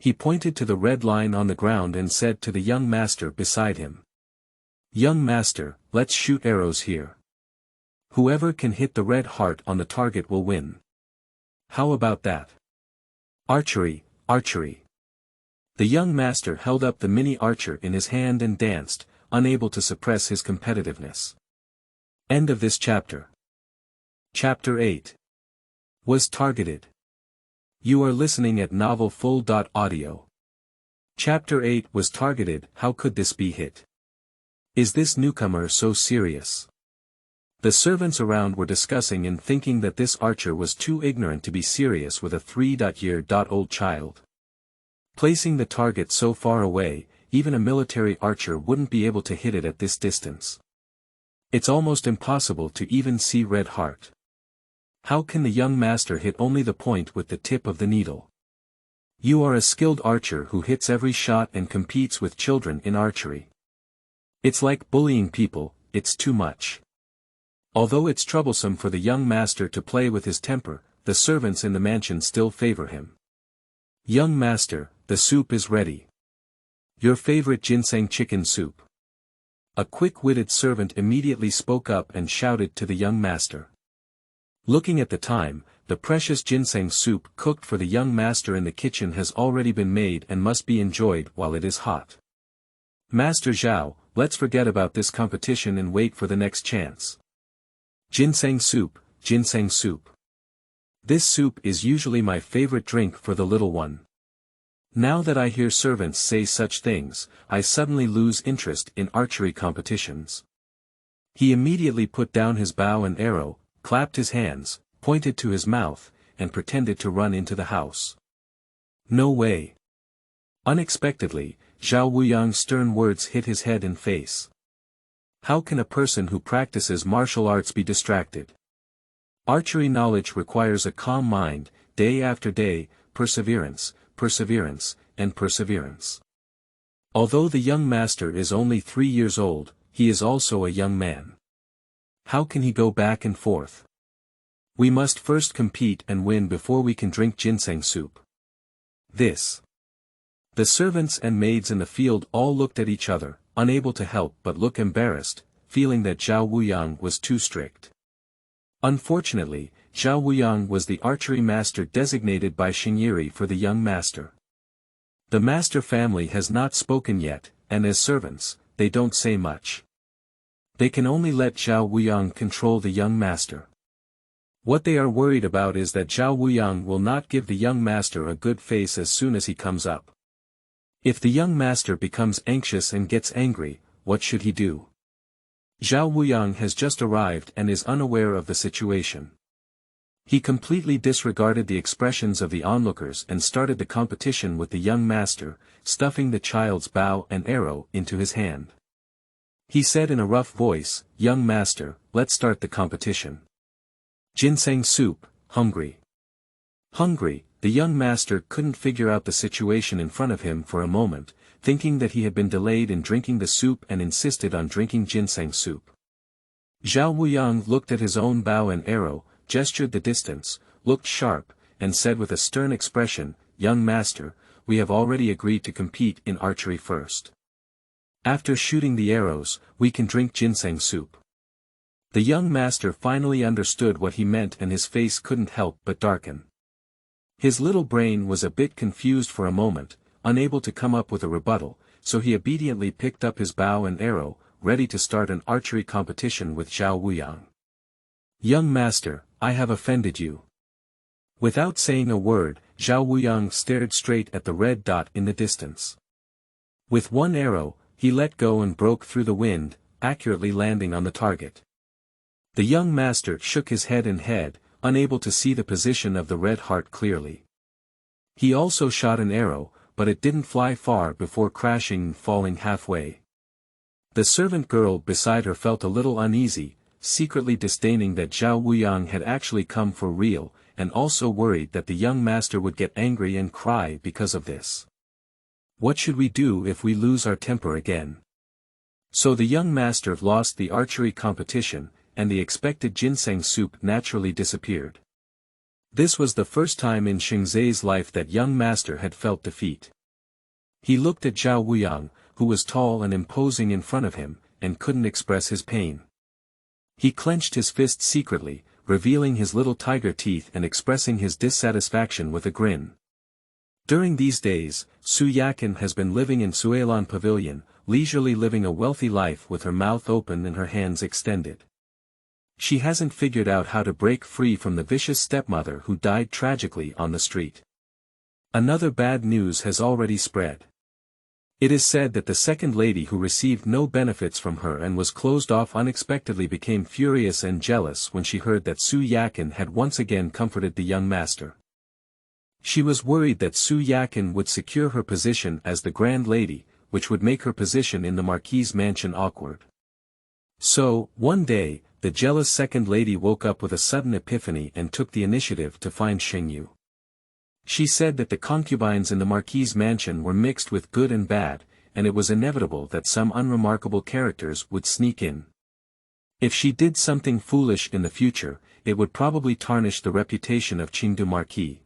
He pointed to the red line on the ground and said to the young master beside him. Young master, let's shoot arrows here. Whoever can hit the red heart on the target will win. How about that? Archery, archery. The young master held up the mini archer in his hand and danced, unable to suppress his competitiveness. End of this chapter. Chapter 8. Was targeted. You are listening at novelfull.audio. Chapter 8 was targeted. How could this be hit? Is this newcomer so serious? The servants around were discussing and thinking that this archer was too ignorant to be serious with a 3-year-old child. Placing the target so far away, even a military archer wouldn't be able to hit it at this distance. It's almost impossible to even see red heart. How can the young master hit only the point with the tip of the needle? You are a skilled archer who hits every shot and competes with children in archery. It's like bullying people, it's too much. Although it's troublesome for the young master to play with his temper, the servants in the mansion still favor him. Young master, the soup is ready. Your favorite ginseng chicken soup. A quick-witted servant immediately spoke up and shouted to the young master. Looking at the time, the precious ginseng soup cooked for the young master in the kitchen has already been made and must be enjoyed while it is hot. Master Zhao, let's forget about this competition and wait for the next chance. Ginseng soup, ginseng soup. This soup is usually my favorite drink for the little one. Now that I hear servants say such things, I suddenly lose interest in archery competitions. He immediately put down his bow and arrow, clapped his hands, pointed to his mouth, and pretended to run into the house. No way. Unexpectedly, Zhao Wuyang's stern words hit his head and face. How can a person who practices martial arts be distracted? Archery knowledge requires a calm mind, day after day, perseverance, perseverance, and perseverance. Although the young master is only 3 years old, he is also a young man. How can he go back and forth? We must first compete and win before we can drink ginseng soup. This. The servants and maids in the field all looked at each other, unable to help but look embarrassed, feeling that Zhao Wuyang was too strict. Unfortunately, Zhao Wuyang was the archery master designated by Xingyiri for the young master. The master family has not spoken yet, and as servants, they don't say much. They can only let Zhao Wuyang control the young master. What they are worried about is that Zhao Wuyang will not give the young master a good face as soon as he comes up. If the young master becomes anxious and gets angry, what should he do? Zhao Wuyang has just arrived and is unaware of the situation. He completely disregarded the expressions of the onlookers and started the competition with the young master, stuffing the child's bow and arrow into his hand. He said in a rough voice, "Young master, let's start the competition." Ginseng soup, hungry. Hungry, the young master couldn't figure out the situation in front of him for a moment, thinking that he had been delayed in drinking the soup and insisted on drinking ginseng soup. Zhao Wuyang looked at his own bow and arrow, gestured the distance, looked sharp, and said with a stern expression, "Young master, we have already agreed to compete in archery first. After shooting the arrows, we can drink ginseng soup." The young master finally understood what he meant and his face couldn't help but darken. His little brain was a bit confused for a moment, unable to come up with a rebuttal, so he obediently picked up his bow and arrow, ready to start an archery competition with Zhao Wuyang. "Young master, I have offended you." Without saying a word, Zhao Wuyang stared straight at the red dot in the distance. With one arrow, he let go and broke through the wind, accurately landing on the target. The young master shook his head and head, unable to see the position of the red heart clearly. He also shot an arrow, but it didn't fly far before crashing and falling halfway. The servant girl beside her felt a little uneasy, secretly disdaining that Zhao Wuyang had actually come for real, and also worried that the young master would get angry and cry because of this. What should we do if we lose our temper again? So the young master lost the archery competition, and the expected ginseng soup naturally disappeared. This was the first time in Xingzai's life that young master had felt defeat. He looked at Zhao Wuyang, who was tall and imposing in front of him, and couldn't express his pain. He clenched his fist secretly, revealing his little tiger teeth and expressing his dissatisfaction with a grin. During these days, Su Yakin has been living in Suilan Pavilion, leisurely living a wealthy life with her mouth open and her hands extended. She hasn't figured out how to break free from the vicious stepmother who died tragically on the street. Another bad news has already spread. It is said that the second lady who received no benefits from her and was closed off unexpectedly became furious and jealous when she heard that Su Yakin had once again comforted the young master. She was worried that Su Yakin would secure her position as the Grand Lady, which would make her position in the Marquis's mansion awkward. So, one day, the jealous second lady woke up with a sudden epiphany and took the initiative to find Xingyu. She said that the concubines in the Marquis's mansion were mixed with good and bad, and it was inevitable that some unremarkable characters would sneak in. If she did something foolish in the future, it would probably tarnish the reputation of Qingdu Marquis.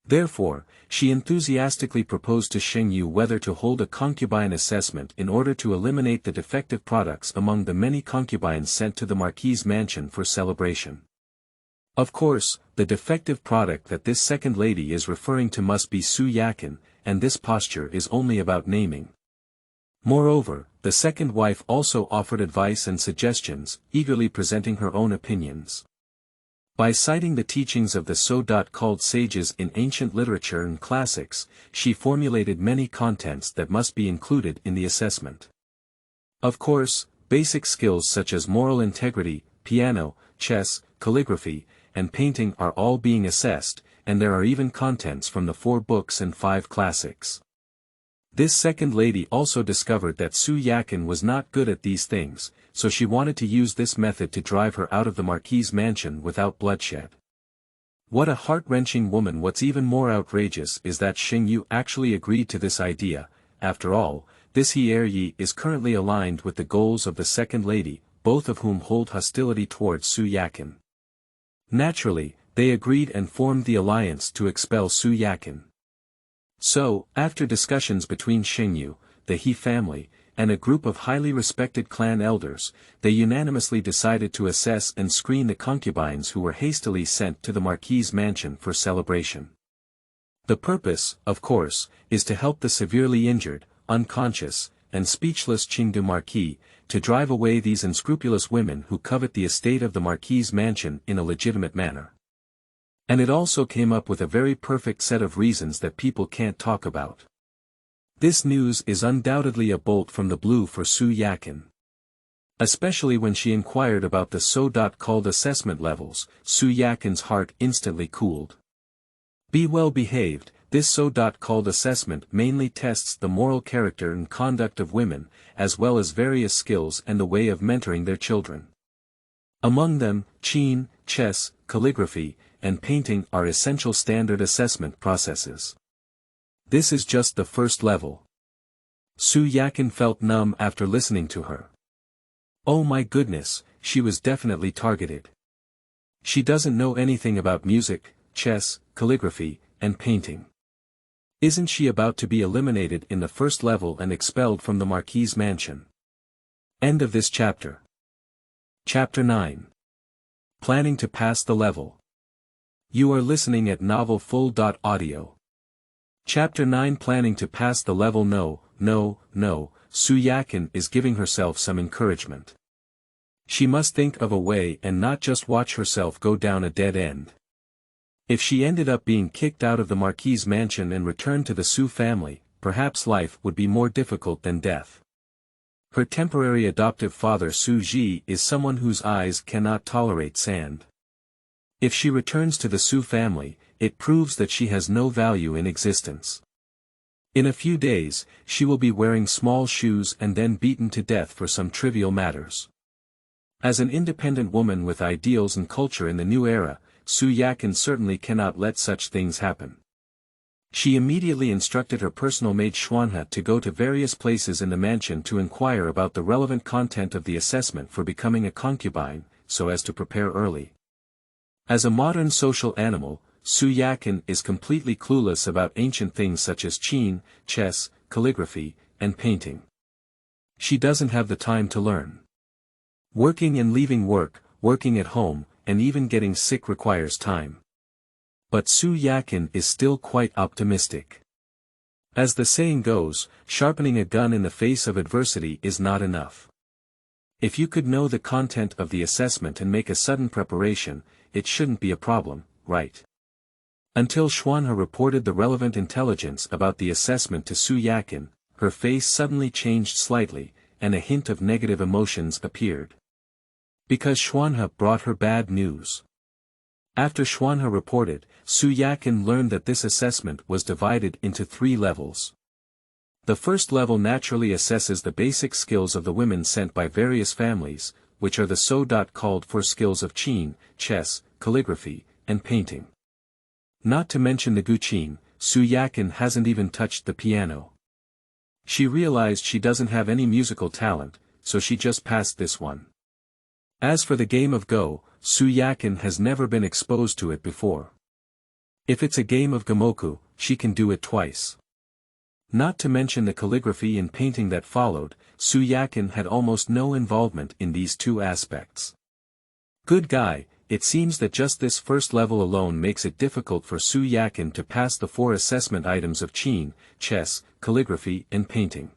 Therefore, she enthusiastically proposed to Xingyu whether to hold a concubine assessment in order to eliminate the defective products among the many concubines sent to the Marquis's mansion for celebration. Of course, the defective product that this second lady is referring to must be Su Yakin, and this posture is only about naming. Moreover, the second wife also offered advice and suggestions, eagerly presenting her own opinions. By citing the teachings of the so-called sages in ancient literature and classics, she formulated many contents that must be included in the assessment. Of course, basic skills such as moral integrity, piano, chess, calligraphy, and painting are all being assessed, and there are even contents from the 4 books and 5 classics. This second lady also discovered that Su Yakin was not good at these things, so she wanted to use this method to drive her out of the Marquis's mansion without bloodshed. What a heart-wrenching woman! What's even more outrageous is that Xingyu actually agreed to this idea. After all, this Hieryi is currently aligned with the goals of the second lady, both of whom hold hostility towards Su Yakin. Naturally, they agreed and formed the alliance to expel Su Yakin. So, after discussions between Xingyu, the He family, and a group of highly respected clan elders, they unanimously decided to assess and screen the concubines who were hastily sent to the Marquis's mansion for celebration. The purpose, of course, is to help the severely injured, unconscious, and speechless Qingdu Marquis, to drive away these unscrupulous women who covet the estate of the Marquis's mansion in a legitimate manner. And it also came up with a very perfect set of reasons that people can't talk about. This news is undoubtedly a bolt from the blue for Su Yakin. Especially when she inquired about the so-called assessment levels, Su Yakin's heart instantly cooled. Be well behaved, this so-called assessment mainly tests the moral character and conduct of women, as well as various skills and the way of mentoring their children. Among them, qin, chess, calligraphy, and painting are essential standard assessment processes. This is just the first level. Su Yakin felt numb after listening to her. Oh my goodness, she was definitely targeted. She doesn't know anything about music, chess, calligraphy, and painting. Isn't she about to be eliminated in the first level and expelled from the Marquis's mansion? End of this chapter. Chapter 9. Planning to pass the level. You are listening at novelfull.audio. Chapter 9. Planning to pass the level. No, Su Yakin is giving herself some encouragement. She must think of a way and not just watch herself go down a dead end. If she ended up being kicked out of the Marquis's mansion and returned to the Su family, perhaps life would be more difficult than death. Her temporary adoptive father Su Ji is someone whose eyes cannot tolerate sand. If she returns to the Su family, it proves that she has no value in existence. In a few days, she will be wearing small shoes and then beaten to death for some trivial matters. As an independent woman with ideals and culture in the new era, Su Yakin certainly cannot let such things happen. She immediately instructed her personal maid Xuanhe to go to various places in the mansion to inquire about the relevant content of the assessment for becoming a concubine, so as to prepare early. As a modern social animal, Su Yakin is completely clueless about ancient things such as qin, chess, calligraphy, and painting. She doesn't have the time to learn. Working and leaving work, working at home, and even getting sick requires time. But Su Yakin is still quite optimistic. As the saying goes, sharpening a gun in the face of adversity is not enough. If you could know the content of the assessment and make a sudden preparation, it shouldn't be a problem, right? Until Xuanhe reported the relevant intelligence about the assessment to Su Yakin, her face suddenly changed slightly, and a hint of negative emotions appeared. Because Xuanhe brought her bad news. After Xuanhe reported, Su Yakin learned that this assessment was divided into 3 levels. The first level naturally assesses the basic skills of the women sent by various families, which are the so-called for skills of qin, chess, calligraphy, and painting. Not to mention the guqin, Su Yakin hasn't even touched the piano. She realized she doesn't have any musical talent, so she just passed this one. As for the game of Go, Su Yakin has never been exposed to it before. If it's a game of Gamoku, she can do it twice. Not to mention the calligraphy and painting that followed, Su Yakin had almost no involvement in these 2 aspects. Good guy, it seems that just this first level alone makes it difficult for Su Yakin to pass the 4 assessment items of qin, chess, calligraphy and painting.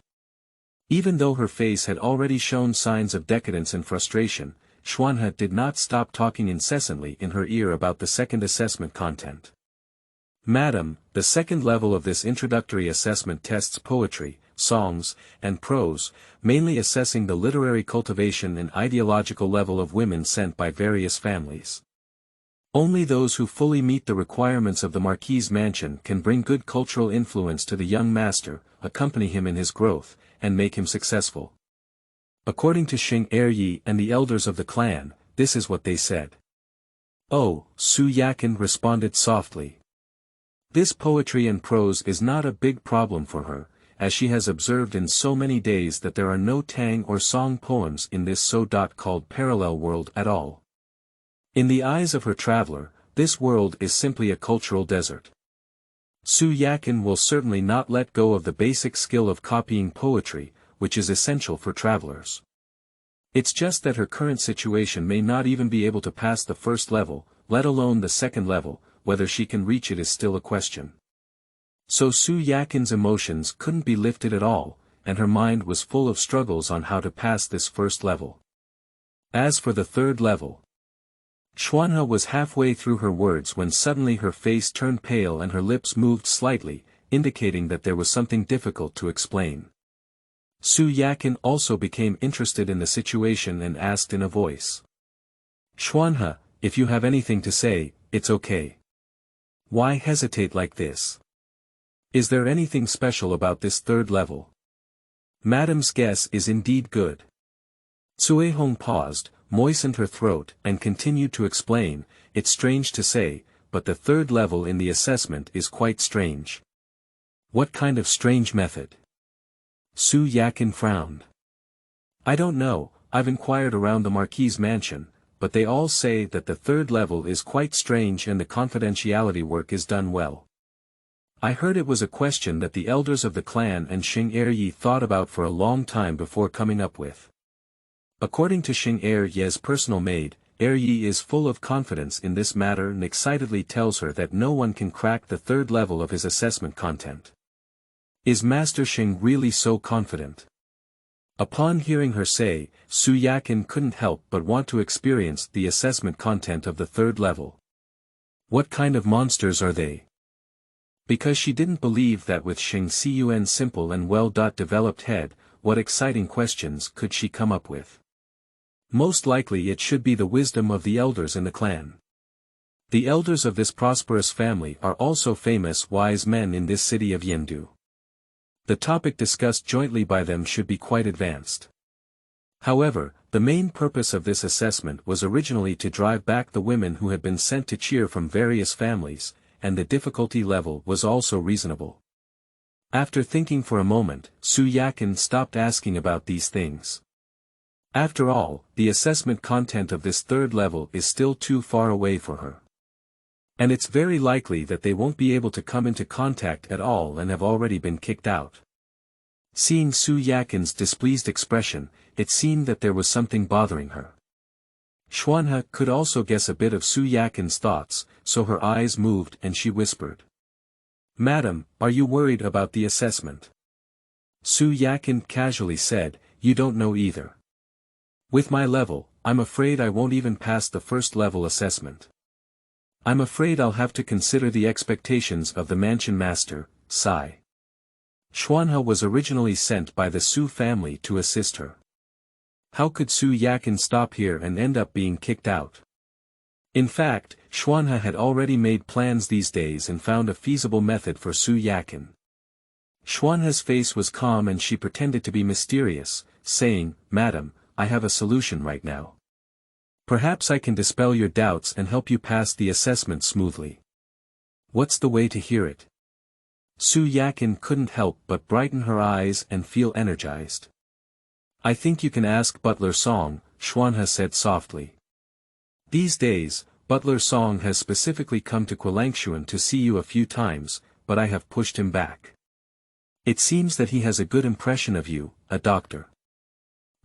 Even though her face had already shown signs of decadence and frustration, Xuanhe did not stop talking incessantly in her ear about the second assessment content. Madam, the second level of this introductory assessment tests poetry, songs, and prose, mainly assessing the literary cultivation and ideological level of women sent by various families. Only those who fully meet the requirements of the Marquis's mansion can bring good cultural influence to the young master, accompany him in his growth, and make him successful. According to Xing Eryi and the elders of the clan, this is what they said. Oh, Su Yakin responded softly. This poetry and prose is not a big problem for her, as she has observed in so many days that there are no tang or song poems in this so-called parallel world at all. In the eyes of her traveler, this world is simply a cultural desert. Su Yakin will certainly not let go of the basic skill of copying poetry, which is essential for travelers. It's just that her current situation may not even be able to pass the first level, let alone the second level. Whether she can reach it is still a question. So Su Yakin's emotions couldn't be lifted at all, and her mind was full of struggles on how to pass this first level. As for the third level, Xuanhe was halfway through her words when suddenly her face turned pale and her lips moved slightly, indicating that there was something difficult to explain. Su Yakin also became interested in the situation and asked in a voice. Xuanhe, if you have anything to say, it's okay. Why hesitate like this? Is there anything special about this third level? Madam's guess is indeed good. Cuehong paused, moistened her throat, and continued to explain, it's strange to say, but the third level in the assessment is quite strange. What kind of strange method? Su Yakin frowned. I don't know, I've inquired around the Marquis's mansion, but they all say that the third level is quite strange and the confidentiality work is done well. I heard it was a question that the elders of the clan and Xing Eryi thought about for a long time before coming up with. According to Xing Eryi's personal maid, Eryi is full of confidence in this matter and excitedly tells her that no one can crack the third level of his assessment content. Is Master Xing really so confident? Upon hearing her say, Su Yakin couldn't help but want to experience the assessment content of the third level. What kind of monsters are they? Because she didn't believe that with Xing Cun's simple and well-developed head, what exciting questions could she come up with? Most likely it should be the wisdom of the elders in the clan. The elders of this prosperous family are also famous wise men in this city of Yendu. The topic discussed jointly by them should be quite advanced. However, the main purpose of this assessment was originally to drive back the women who had been sent to cheer from various families, and the difficulty level was also reasonable. After thinking for a moment, Su Yakin stopped asking about these things. After all, the assessment content of this third level is still too far away for her. And it's very likely that they won't be able to come into contact at all and have already been kicked out. Seeing Su Yakin's displeased expression, it seemed that there was something bothering her. Xuanhe could also guess a bit of Su Yakin's thoughts, so her eyes moved and she whispered. "Madam, are you worried about the assessment?" Su Yakin casually said, "You don't know either. With my level, I'm afraid I won't even pass the first level assessment. I'm afraid I'll have to consider the expectations of the mansion master, Sai." Xuanhe was originally sent by the Su family to assist her. How could Su Yakin stop here and end up being kicked out? In fact, Xuanhe had already made plans these days and found a feasible method for Su Yakin. Xuanhe's face was calm and she pretended to be mysterious, saying, "Madam, I have a solution right now. Perhaps I can dispel your doubts and help you pass the assessment smoothly." "What's the way to hear it?" Su Yakin couldn't help but brighten her eyes and feel energized. "I think you can ask Butler Song," Xuanhe said softly. "These days, Butler Song has specifically come to Qilangshuan to see you a few times, but I have pushed him back. It seems that he has a good impression of you, a doctor.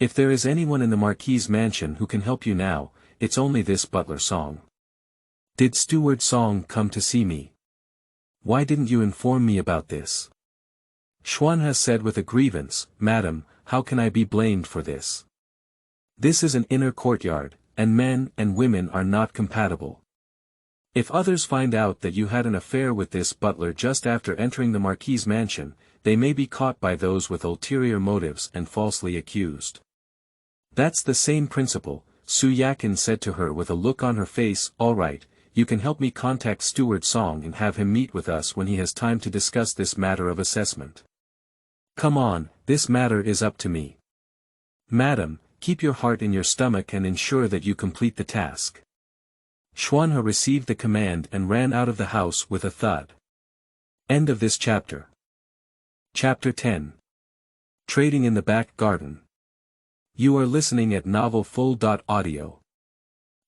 If there is anyone in the Marquis's mansion who can help you now, it's only this Butler Song. Did Steward Song come to see me? Why didn't you inform me about this?" Xuanhe said with a grievance, "Madam, how can I be blamed for this? This is an inner courtyard, and men and women are not compatible. If others find out that you had an affair with this butler just after entering the Marquis's mansion, they may be caught by those with ulterior motives and falsely accused." "That's the same principle," Su Yakin said to her with a look on her face. "All right, you can help me contact Steward Song and have him meet with us when he has time to discuss this matter of assessment. Come on, this matter is up to me. Madam, keep your heart in your stomach and ensure that you complete the task." Xuanhe received the command and ran out of the house with a thud. End of this chapter. Chapter 10. Trading in the Back Garden. You are listening at novelfull.audio.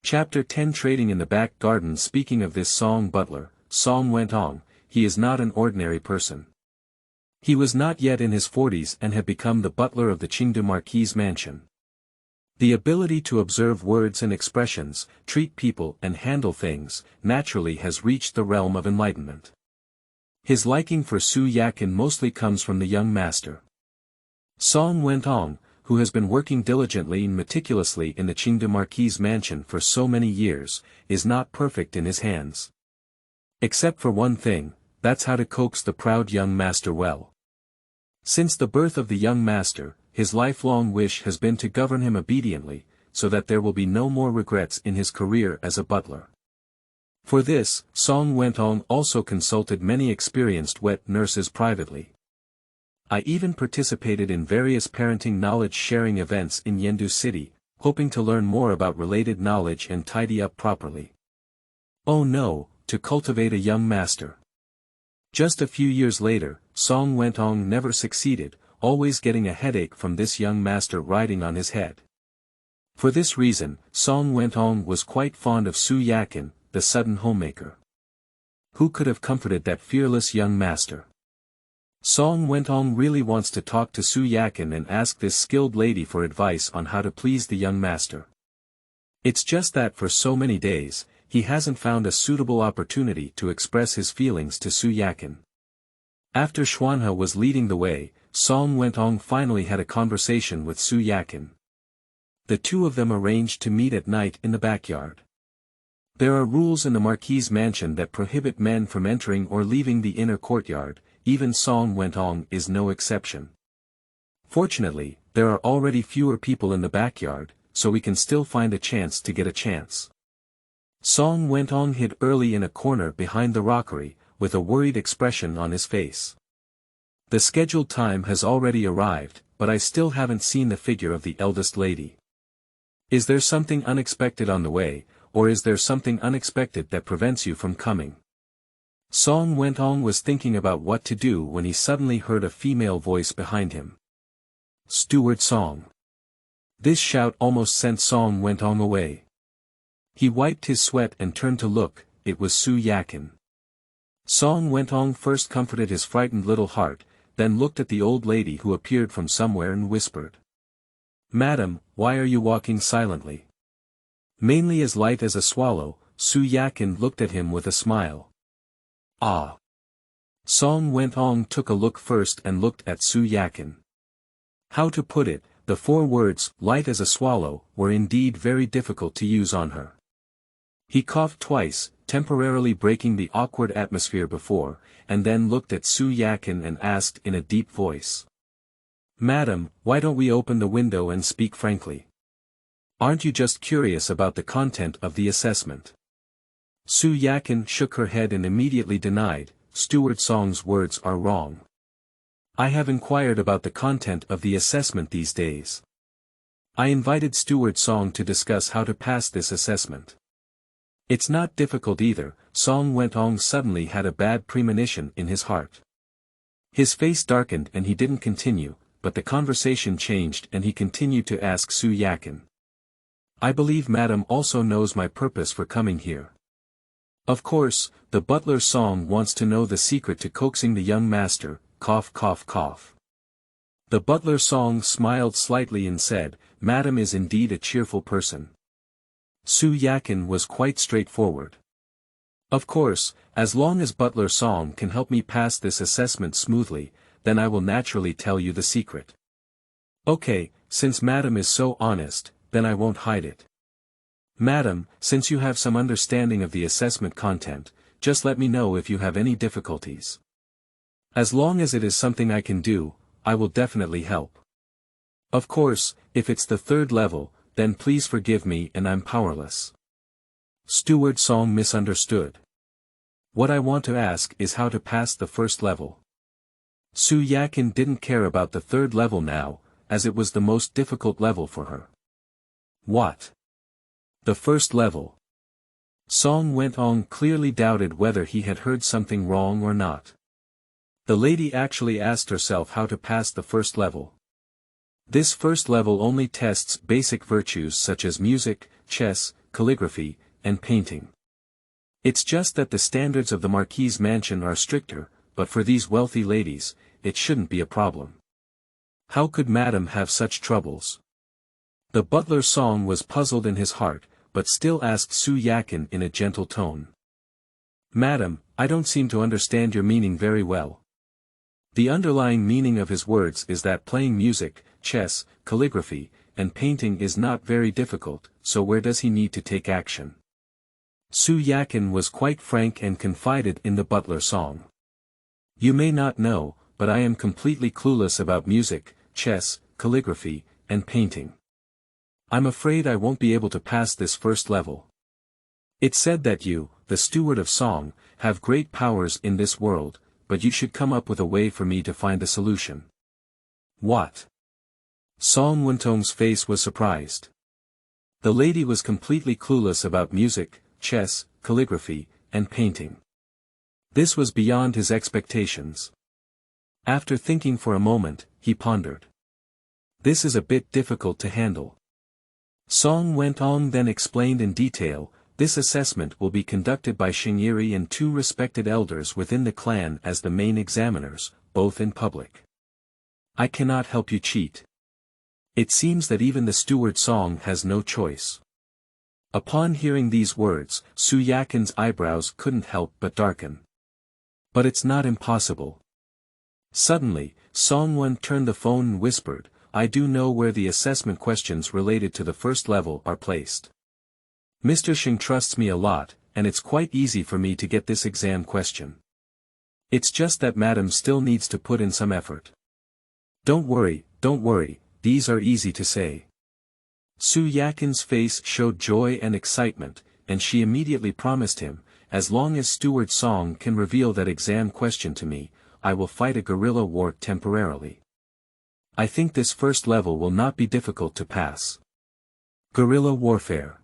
Chapter 10. Trading in the Back Garden. Speaking of this Song butler, Song went on, he is not an ordinary person. He was not yet in his 40s and had become the butler of the Qingdu Marquis's mansion. The ability to observe words and expressions, treat people and handle things, naturally has reached the realm of enlightenment. His liking for Su Yakin mostly comes from the young master. Song went on, who has been working diligently and meticulously in the Qingdu Marquis's mansion for so many years, is not perfect in his hands. Except for one thing, that's how to coax the proud young master well. Since the birth of the young master, his lifelong wish has been to govern him obediently, so that there will be no more regrets in his career as a butler. For this, Song Wentong also consulted many experienced wet nurses privately. I even participated in various parenting knowledge-sharing events in Yendu City, hoping to learn more about related knowledge and tidy up properly. Oh no, to cultivate a young master. Just a few years later, Song Wentong never succeeded, always getting a headache from this young master riding on his head. For this reason, Song Wentong was quite fond of Su Yakin, the sudden homemaker. Who could have comforted that fearless young master? Song Wentong really wants to talk to Su Yakin and ask this skilled lady for advice on how to please the young master. It's just that for so many days, he hasn't found a suitable opportunity to express his feelings to Su Yakin. After Xuanhe was leading the way, Song Wentong finally had a conversation with Su Yakin. The two of them arranged to meet at night in the backyard. There are rules in the Marquis's mansion that prohibit men from entering or leaving the inner courtyard, even Song Wentong is no exception. Fortunately, there are already fewer people in the backyard, so we can still find a chance to get a chance. Song Wentong hid early in a corner behind the rockery, with a worried expression on his face. The scheduled time has already arrived, but I still haven't seen the figure of the eldest lady. Is there something unexpected on the way, or is there something unexpected that prevents you from coming? Song Wentong was thinking about what to do when he suddenly heard a female voice behind him. Steward Song. This shout almost sent Song Wentong away. He wiped his sweat and turned to look. it was Su Yakin. Song Wentong first comforted his frightened little heart, then looked at the old lady who appeared from somewhere and whispered. "Madam, why are you walking silently?" Mainly as light as a swallow, Su Yakin looked at him with a smile. "Ah." Song Wentong took a look first and looked at Su Yakin. How to put it, the 4 words, light as a swallow, were indeed very difficult to use on her. He coughed twice, temporarily breaking the awkward atmosphere before, and then looked at Su Yakin and asked in a deep voice. "Madam, why don't we open the window and speak frankly? Aren't you just curious about the content of the assessment?" Su Yakin shook her head and immediately denied, "Steward Song's words are wrong. I have inquired about the content of the assessment these days. I invited Steward Song to discuss how to pass this assessment. It's not difficult either." Song Wentong suddenly had a bad premonition in his heart. His face darkened and he didn't continue, but the conversation changed and he continued to ask Su Yakin. "I believe Madam also knows my purpose for coming here. Of course, the butler Song wants to know the secret to coaxing the young master, cough cough cough." The butler Song smiled slightly and said, "Madam is indeed a cheerful person." Su Yakin was quite straightforward. "Of course, as long as butler Song can help me pass this assessment smoothly, then I will naturally tell you the secret." "Okay, since Madam is so honest, then I won't hide it. Madam, since you have some understanding of the assessment content, just let me know if you have any difficulties. As long as it is something I can do, I will definitely help. Of course, if it's the 3rd level, then please forgive me and I'm powerless." Steward Song misunderstood. "What I want to ask is how to pass the 1st level." Su Yakin didn't care about the 3rd level now, as it was the most difficult level for her. "What? The 1st level?" Song Wentong clearly doubted whether he had heard something wrong or not. The lady actually asked herself how to pass the 1st level. This 1st level only tests basic virtues such as music, chess, calligraphy, and painting. It's just that the standards of the Marquis's mansion are stricter, but for these wealthy ladies, it shouldn't be a problem. How could Madam have such troubles? The butler Song was puzzled in his heart, but still asked Su Yakin in a gentle tone. "Madam, I don't seem to understand your meaning very well." The underlying meaning of his words is that playing music, chess, calligraphy, and painting is not very difficult, so where does he need to take action? Su Yakin was quite frank and confided in the butler Song. "You may not know, but I am completely clueless about music, chess, calligraphy, and painting. I'm afraid I won't be able to pass this 1st level. It's said that you, the steward of Song, have great powers in this world, but you should come up with a way for me to find a solution." "What?" Song Wentong's face was surprised. The lady was completely clueless about music, chess, calligraphy, and painting. This was beyond his expectations. After thinking for a moment, he pondered. "This is a bit difficult to handle." Song Wentong then explained in detail, "This assessment will be conducted by Xingyiri and 2 respected elders within the clan as the main examiners, both in public. I cannot help you cheat. It seems that even the steward Song has no choice." Upon hearing these words, Su Yakin's eyebrows couldn't help but darken. "But it's not impossible." Suddenly, Song Wen turned the phone and whispered, "I do know where the assessment questions related to the 1st level are placed. Mr. Xing trusts me a lot, and it's quite easy for me to get this exam question. It's just that Madam still needs to put in some effort." Don't worry, these are easy to say." Su Yakin's face showed joy and excitement, and she immediately promised him, "As long as Steward Song can reveal that exam question to me, I will fight a guerrilla war temporarily. I think this 1st level will not be difficult to pass." Guerrilla warfare.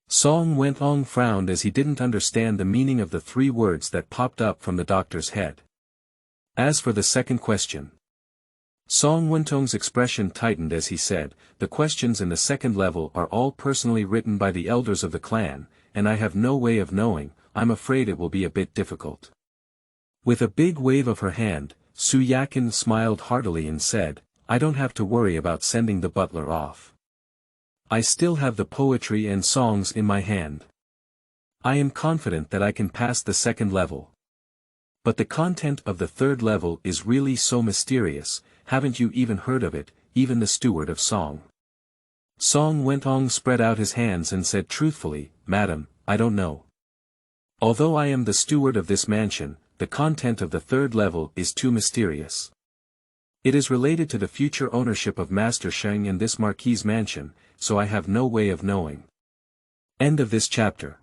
Song Wentong frowned as he didn't understand the meaning of the 3 words that popped up from the doctor's head. As for the 2nd question, Song Wentong's expression tightened as he said, "The questions in the 2nd level are all personally written by the elders of the clan, and I have no way of knowing, I'm afraid it will be a bit difficult. With a big wave of her hand, Su Yakin smiled heartily and said, I don't have to worry about sending the butler off. I still have the poetry and songs in my hand. I am confident that I can pass the second level. But the content of the third level is really so mysterious, haven't you even heard of it, even the steward of Song? Song Wentong spread out his hands and said truthfully, Madam, I don't know. Although I am the steward of this mansion, the content of the third level is too mysterious. It is related to the future ownership of Master Sheng and this Marquis's mansion, so I have no way of knowing. End of this chapter.